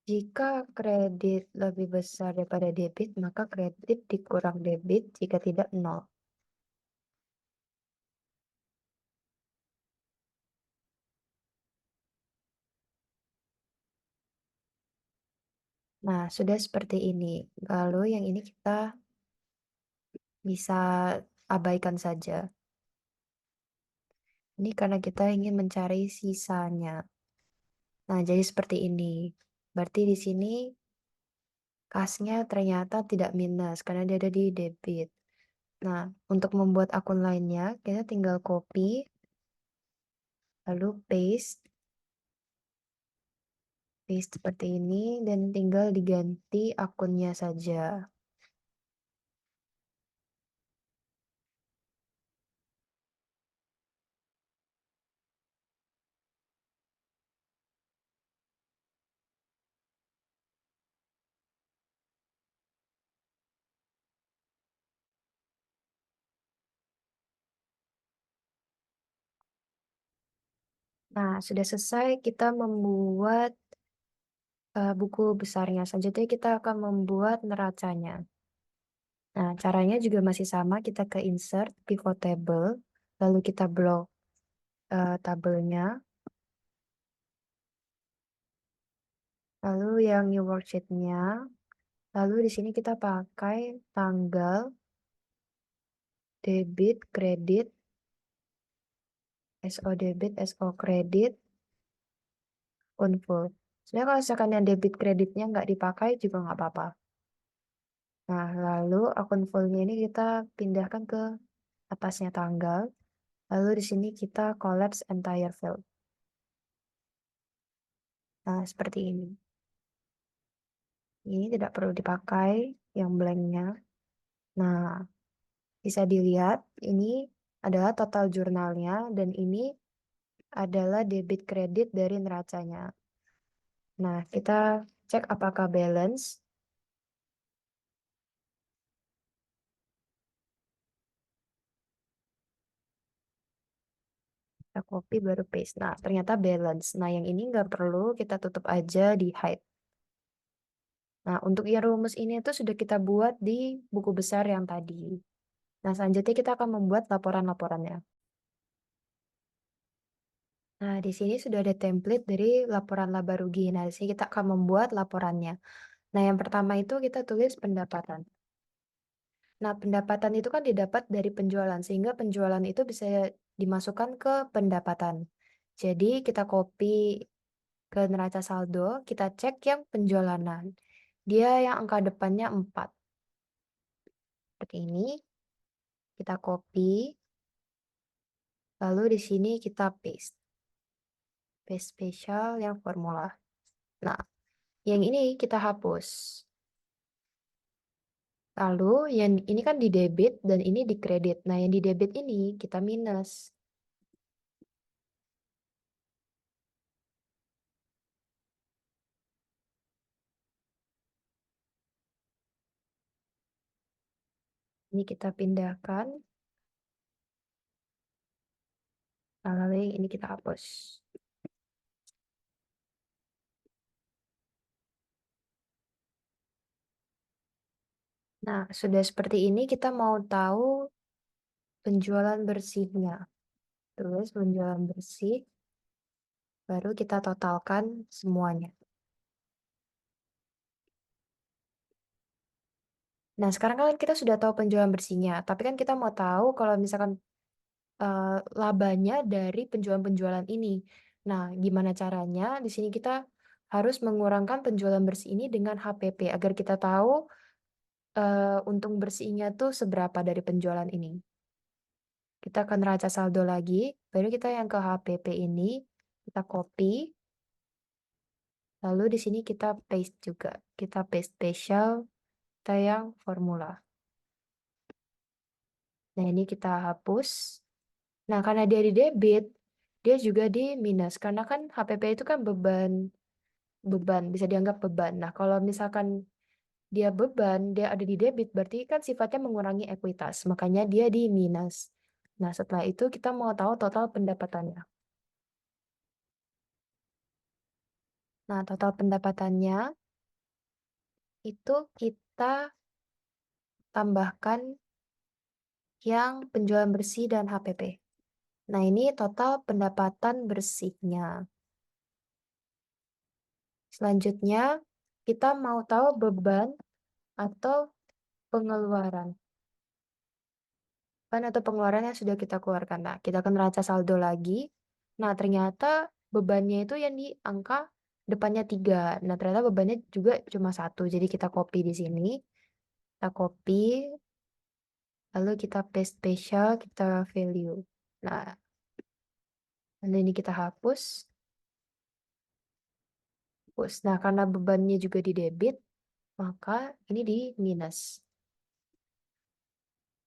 jika kredit lebih besar daripada debit, maka kredit dikurang debit, jika tidak nol. Nah, sudah seperti ini. Lalu yang ini kita bisa abaikan saja. Ini karena kita ingin mencari sisanya. Nah, jadi seperti ini. Berarti di sini kasnya ternyata tidak minus karena dia ada di debit. Nah, untuk membuat akun lainnya, kita tinggal copy, lalu paste seperti ini, dan tinggal diganti akunnya saja. Nah, sudah selesai kita membuat buku besarnya. Selanjutnya kita akan membuat neracanya. Nah, caranya juga masih sama, kita ke insert, pivot table, lalu kita blok tabelnya, lalu yang new worksheet-nya, lalu di sini kita pakai tanggal, debit, kredit, SO debit, SO kredit, full. Sebenarnya kalau misalkan yang debit kreditnya nggak dipakai juga nggak apa-apa. Nah, lalu akun fullnya ini kita pindahkan ke atasnya tanggal, lalu di sini kita collapse entire field. Nah, seperti ini. Ini tidak perlu dipakai yang blanknya. Nah, bisa dilihat ini adalah total jurnalnya dan ini adalah debit kredit dari neracanya. Nah, kita cek apakah balance. Kita copy baru paste. Nah, ternyata balance. Nah, yang ini nggak perlu, kita tutup aja di hide. Nah, untuk yang rumus ini tuh sudah kita buat di buku besar yang tadi. Nah, selanjutnya kita akan membuat laporan-laporannya. Nah, di sini sudah ada template dari laporan laba rugi. Nah, di sini kita akan membuat laporannya. Nah, yang pertama itu kita tulis pendapatan. Nah, pendapatan itu kan didapat dari penjualan, sehingga penjualan itu bisa dimasukkan ke pendapatan. Jadi, kita copy ke neraca saldo, kita cek yang penjualanan. Dia yang angka depannya 4. Seperti ini, kita copy, lalu di sini kita paste. Paste spesial yang formula. Nah, yang ini kita hapus. Lalu yang ini kan di debit dan ini di kredit. Nah, yang di debit ini kita minus. Ini kita pindahkan. Lalu yang ini kita hapus. Nah, sudah seperti ini kita mau tahu penjualan bersihnya. Terus penjualan bersih, baru kita totalkan semuanya. Nah, sekarang kan kita sudah tahu penjualan bersihnya, tapi kan kita mau tahu kalau misalkan labanya dari penjualan-penjualan ini. Nah, gimana caranya? Di sini kita harus mengurangkan penjualan bersih ini dengan HPP agar kita tahu untung bersihnya tuh seberapa dari penjualan ini. Kita akan neraca saldo lagi, baru kita yang ke HPP ini, kita copy, lalu di sini kita paste juga. Kita paste spesial, kita yang formula. Nah, ini kita hapus. Nah, karena dia di debit, dia juga di minus. Karena kan HPP itu kan beban beban, bisa dianggap beban. Nah, kalau misalkan dia beban, dia ada di debit, berarti kan sifatnya mengurangi ekuitas, makanya dia di minus. Nah, setelah itu kita mau tahu total pendapatannya. Nah, total pendapatannya itu kita tambahkan yang penjualan bersih dan HPP. Nah, ini total pendapatan bersihnya. Selanjutnya, kita mau tahu beban atau pengeluaran. Beban atau pengeluaran yang sudah kita keluarkan. Nah, kita akan neraca saldo lagi. Nah, ternyata bebannya itu yang di angka depannya 3. Nah, ternyata bebannya juga cuma 1. Jadi kita copy di sini. Kita copy, lalu kita paste spesial, kita value. Nah, dan ini kita hapus. Hapus. Nah, karena bebannya juga di debit, maka ini di minus.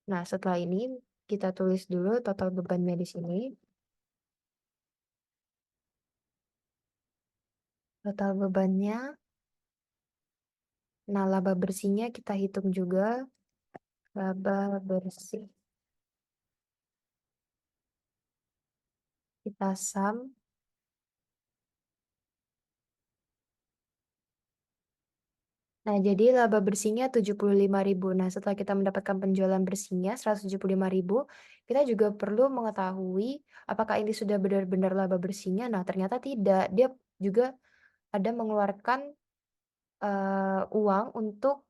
Nah, setelah ini kita tulis dulu total bebannya di sini. Total bebannya. Nah, laba bersihnya kita hitung juga. Laba bersih. Kita sum. Nah, jadi laba bersihnya 75.000. Nah, setelah kita mendapatkan penjualan bersihnya 175.000, kita juga perlu mengetahui apakah ini sudah benar-benar laba bersihnya. Nah, ternyata tidak. Dia juga ada mengeluarkan uang untuk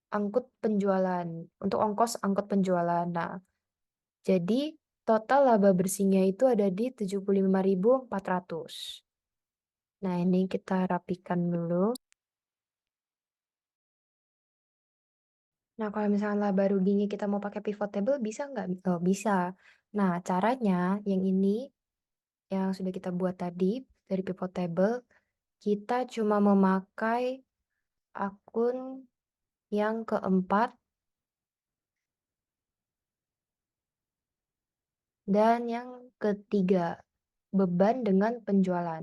angkut penjualan, untuk ongkos angkut penjualan. Nah, jadi total laba bersihnya itu ada di 75.400. Nah, ini kita rapikan dulu. Nah, kalau misalnya laba ruginya kita mau pakai pivot table, bisa nggak? Oh, bisa. Nah, caranya yang ini, yang sudah kita buat tadi dari pivot table, kita cuma memakai akun yang keempat dan yang ketiga, beban dengan penjualan.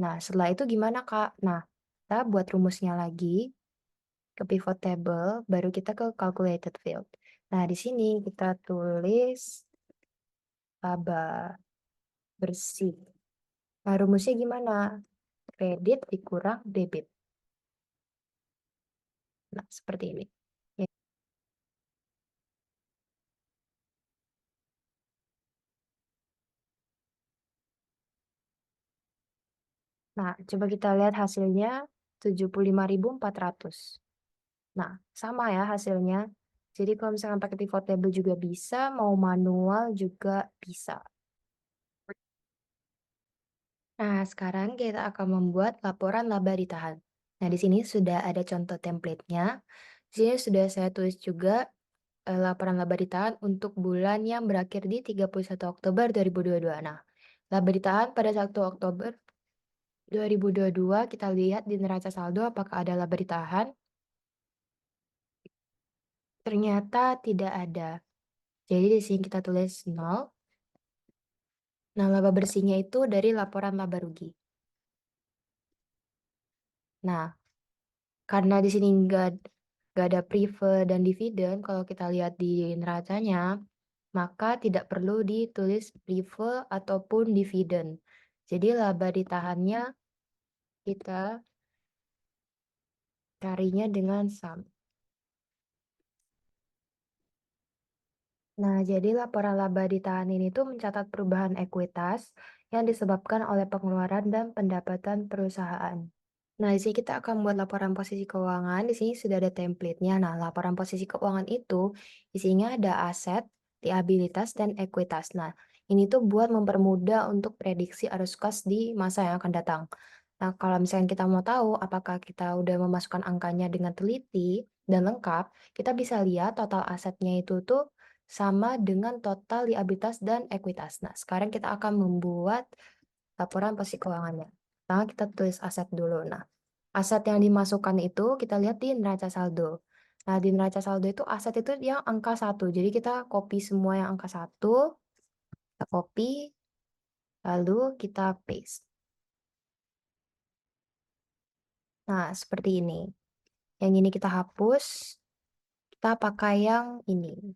Nah, setelah itu gimana, Kak? Nah, kita buat rumusnya lagi ke pivot table, baru kita ke calculated field. Nah, di sini kita tulis laba bersih. Nah, rumusnya gimana? Kredit dikurang debit. Nah, seperti ini. Ya. Nah, coba kita lihat hasilnya 75.400. Nah, sama ya hasilnya. Jadi kalau misalkan pakai pivot table juga bisa, mau manual juga bisa. Nah, sekarang kita akan membuat laporan laba ditahan. Nah, di sini sudah ada contoh template-nya. Di sini sudah saya tulis juga laporan laba ditahan untuk bulan yang berakhir di 31 Oktober 2022. Nah, laba ditahan pada 1 Oktober 2022 kita lihat di neraca saldo apakah ada laba ditahan. Ternyata tidak ada. Jadi di sini kita tulis 0. Nah, laba bersihnya itu dari laporan laba rugi. Nah, karena di sini nggak ada preferred dan dividen, kalau kita lihat di neracanya, maka tidak perlu ditulis preferred ataupun dividen. Jadi laba ditahannya kita carinya dengan sum. Nah, jadi laporan laba ditahan ini tuh mencatat perubahan ekuitas yang disebabkan oleh pengeluaran dan pendapatan perusahaan. Nah, di sini kita akan membuat laporan posisi keuangan. Di sini sudah ada template-nya. Nah, laporan posisi keuangan itu isinya ada aset, liabilitas, dan ekuitas. Nah, ini tuh buat mempermudah untuk prediksi arus kas di masa yang akan datang. Nah, kalau misalnya kita mau tahu apakah kita udah memasukkan angkanya dengan teliti dan lengkap, kita bisa lihat total asetnya itu tuh sama dengan total liabilitas dan ekuitas. Nah, sekarang kita akan membuat laporan posisi keuangannya. Pertama kita tulis aset dulu. Nah, aset yang dimasukkan itu kita lihat di neraca saldo. Nah, di neraca saldo itu aset itu yang angka 1. Jadi kita copy semua yang angka 1, kita copy, lalu kita paste. Nah, seperti ini. Yang ini kita hapus, kita pakai yang ini.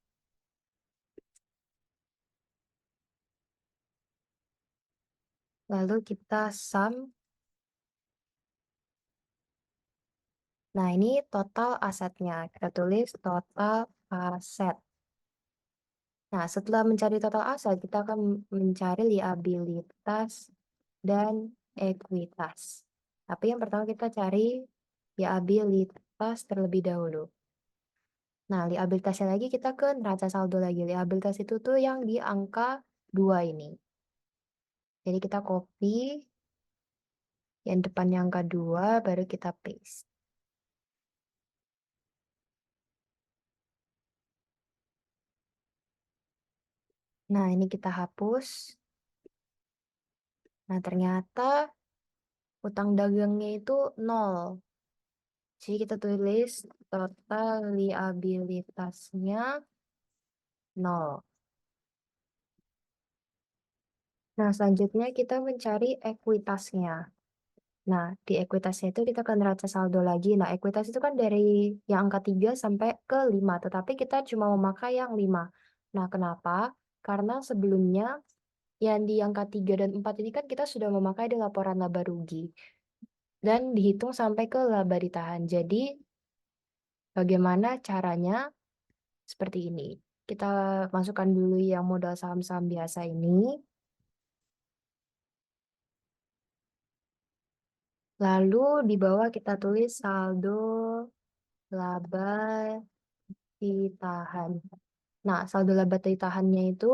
Lalu kita sum. Nah, ini total asetnya. Kita tulis total aset. Nah, setelah mencari total aset, kita akan mencari liabilitas dan ekuitas. Tapi yang pertama kita cari liabilitas terlebih dahulu. Nah, liabilitasnya lagi kita ke neraca saldo lagi. Liabilitas itu tuh yang di angka 2 ini. Jadi kita copy yang depannya angka 2, baru kita paste. Nah, ini kita hapus. Nah, ternyata utang dagangnya itu 0. Jadi kita tulis total liabilitasnya 0. Nah, selanjutnya kita mencari ekuitasnya. Nah, di ekuitasnya itu kita ke neraca saldo lagi. Nah, ekuitas itu kan dari yang angka 3 sampai ke 5, tetapi kita cuma memakai yang 5. Nah, kenapa? Karena sebelumnya yang di angka 3 dan 4 ini kan kita sudah memakai di laporan laba rugi dan dihitung sampai ke laba ditahan. Jadi, bagaimana caranya? Seperti ini. Kita masukkan dulu yang modal saham-saham biasa ini. Lalu di bawah kita tulis saldo laba ditahan. Nah, saldo laba ditahannya itu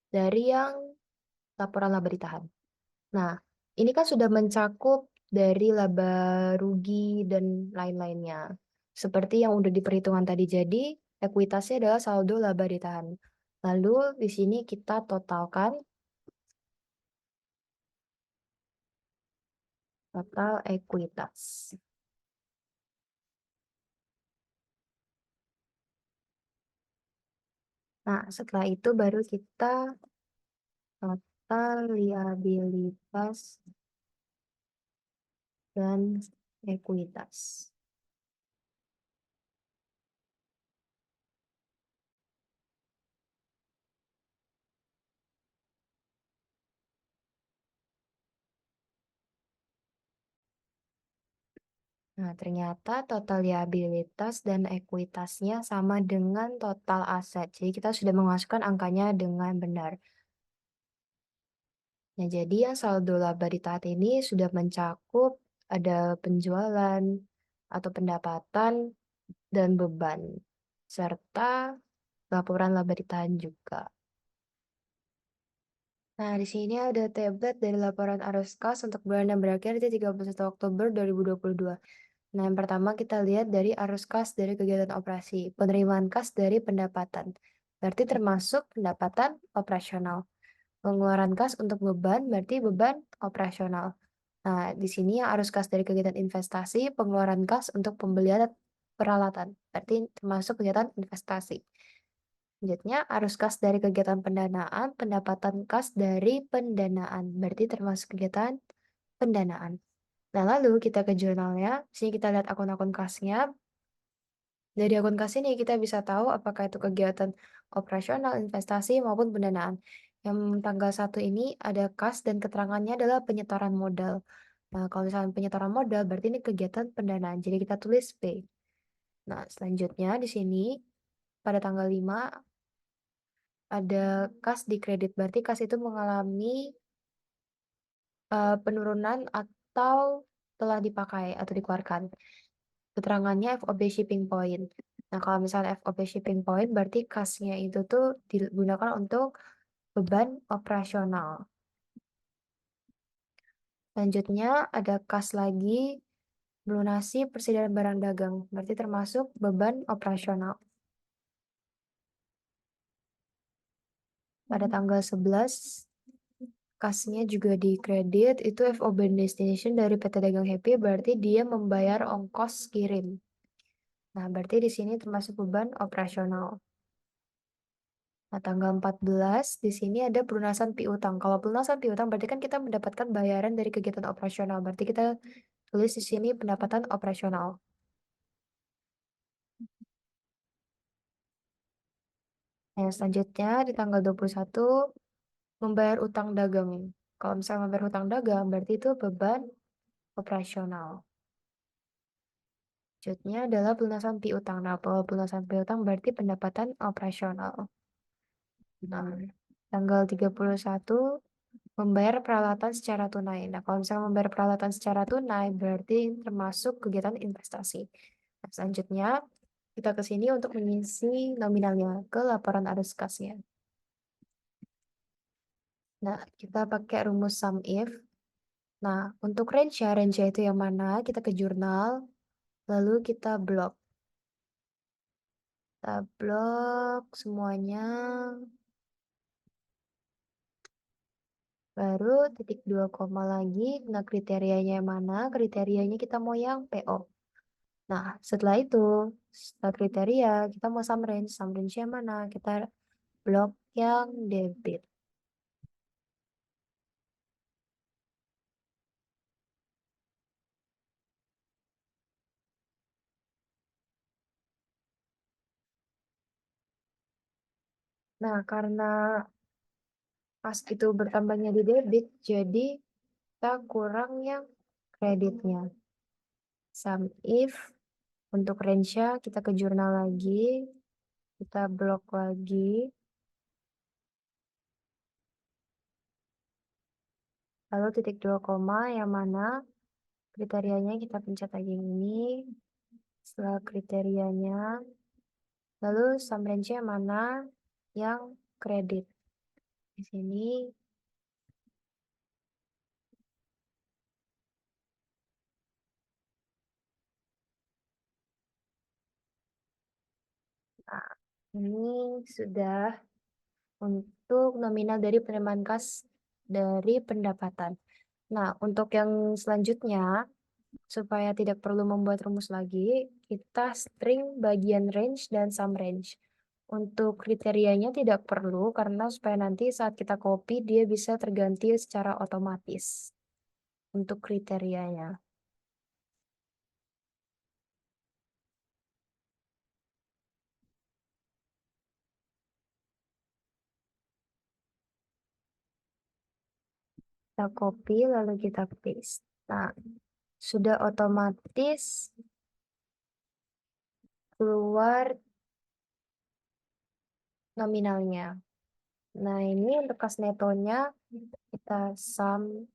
dari yang laporan laba ditahan. Nah, ini kan sudah mencakup dari laba rugi dan lain-lainnya. Seperti yang udah diperhitungkan tadi. Jadi, ekuitasnya adalah saldo laba ditahan. Lalu di sini kita totalkan total ekuitas. Nah, setelah itu baru kita total liabilitas dan ekuitas. Nah, ternyata total liabilitas dan ekuitasnya sama dengan total aset. Jadi kita sudah memasukkan angkanya dengan benar. Nah, jadi yang saldo laba ditahan ini sudah mencakup ada penjualan atau pendapatan dan beban, serta laporan laba ditahan juga. Nah, di sini ada tablet dari laporan arus kas untuk bulan yang berakhir di 31 Oktober 2022. Nah, yang pertama kita lihat dari arus kas dari kegiatan operasi, penerimaan kas dari pendapatan. Berarti termasuk pendapatan operasional. Pengeluaran kas untuk beban berarti beban operasional. Nah, di sini yang arus kas dari kegiatan investasi, pengeluaran kas untuk pembelian peralatan. Berarti termasuk kegiatan investasi. Selanjutnya, arus kas dari kegiatan pendanaan, pendapatan kas dari pendanaan. Berarti termasuk kegiatan pendanaan. Nah, lalu kita ke jurnalnya. Sini kita lihat akun-akun kasnya. Dari akun kas ini kita bisa tahu apakah itu kegiatan operasional, investasi, maupun pendanaan. Yang tanggal 1 ini ada kas dan keterangannya adalah penyetoran modal. Nah, kalau misalnya penyetoran modal berarti ini kegiatan pendanaan. Jadi kita tulis P. Nah, selanjutnya di sini pada tanggal 5 ada kas di kredit. Berarti kas itu mengalami penurunan atau telah dipakai atau dikeluarkan. Keterangannya FOB shipping point. Nah, kalau misalnya FOB shipping point berarti kasnya itu tuh digunakan untuk beban operasional. Selanjutnya ada kas lagi melunasi persediaan barang dagang. Berarti termasuk beban operasional. Pada tanggal 11 kasnya juga di kredit, itu FOB destination dari PT Dagang Happy berarti dia membayar ongkos kirim. Nah, berarti di sini termasuk beban operasional. Nah, tanggal 14 di sini ada pelunasan piutang. Kalau pelunasan piutang berarti kan kita mendapatkan bayaran dari kegiatan operasional. Berarti kita tulis di sini pendapatan operasional. Nah, yang selanjutnya di tanggal 21 membayar utang dagang. Kalau misalnya membayar utang dagang berarti itu beban operasional. Selanjutnya adalah pelunasan piutang. Nah, pelunasan piutang berarti pendapatan operasional. Nah, tanggal 31 membayar peralatan secara tunai. Nah, kalau misalnya membayar peralatan secara tunai berarti termasuk kegiatan investasi. Nah, selanjutnya kita ke sini untuk mengisi nominalnya ke laporan arus kasnya. Nah, kita pakai rumus sum if. Nah, untuk range itu yang mana? Kita ke jurnal, lalu kita blok. Kita blok semuanya. Baru titik 2 koma lagi. Nah, kriterianya yang mana? Kriterianya kita mau yang PO. Nah, setelah itu, setelah kriteria, kita mau sum range. Sum range yang mana? Kita blok yang debit. Nah, karena pas itu bertambahnya di debit, jadi kita kurang yang kreditnya. Sum if, untuk range-nya kita ke jurnal lagi, kita blok lagi, lalu titik 2 koma yang mana kriterianya kita pencet lagi ini, setelah kriterianya, lalu sum range-nya mana yang kredit. Di sini, nah, ini sudah untuk nominal dari penerimaan kas dari pendapatan. Nah, untuk yang selanjutnya, supaya tidak perlu membuat rumus lagi, kita string bagian range dan sum range. Untuk kriterianya tidak perlu karena supaya nanti saat kita copy dia bisa terganti secara otomatis untuk kriterianya. Kita copy lalu kita paste. Nah, sudah otomatis keluar nominalnya. Nah, ini untuk kas netonya kita sum.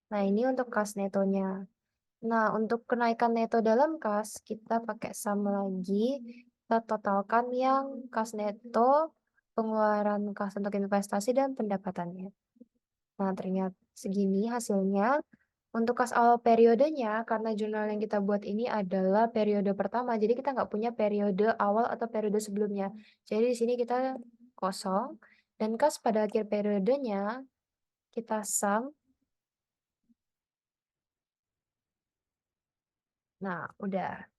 Nah, ini untuk kas netonya. Nah, untuk kenaikan neto dalam kas, kita pakai sum lagi. Kita totalkan yang kas neto, pengeluaran kas untuk investasi, dan pendapatannya. Nah, ternyata segini hasilnya. Untuk kas awal periodenya, karena jurnal yang kita buat ini adalah periode pertama, jadi kita nggak punya periode awal atau periode sebelumnya. Jadi di sini kita kosong, dan kas pada akhir periodenya kita sum. Nah, udah.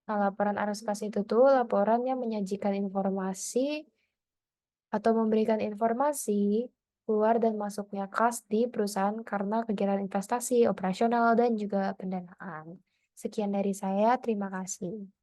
Nah, laporan arus kas itu tuh laporan yang menyajikan informasi atau memberikan informasi keluar dan masuknya kas di perusahaan karena kegiatan investasi, operasional, dan juga pendanaan. Sekian dari saya, terima kasih.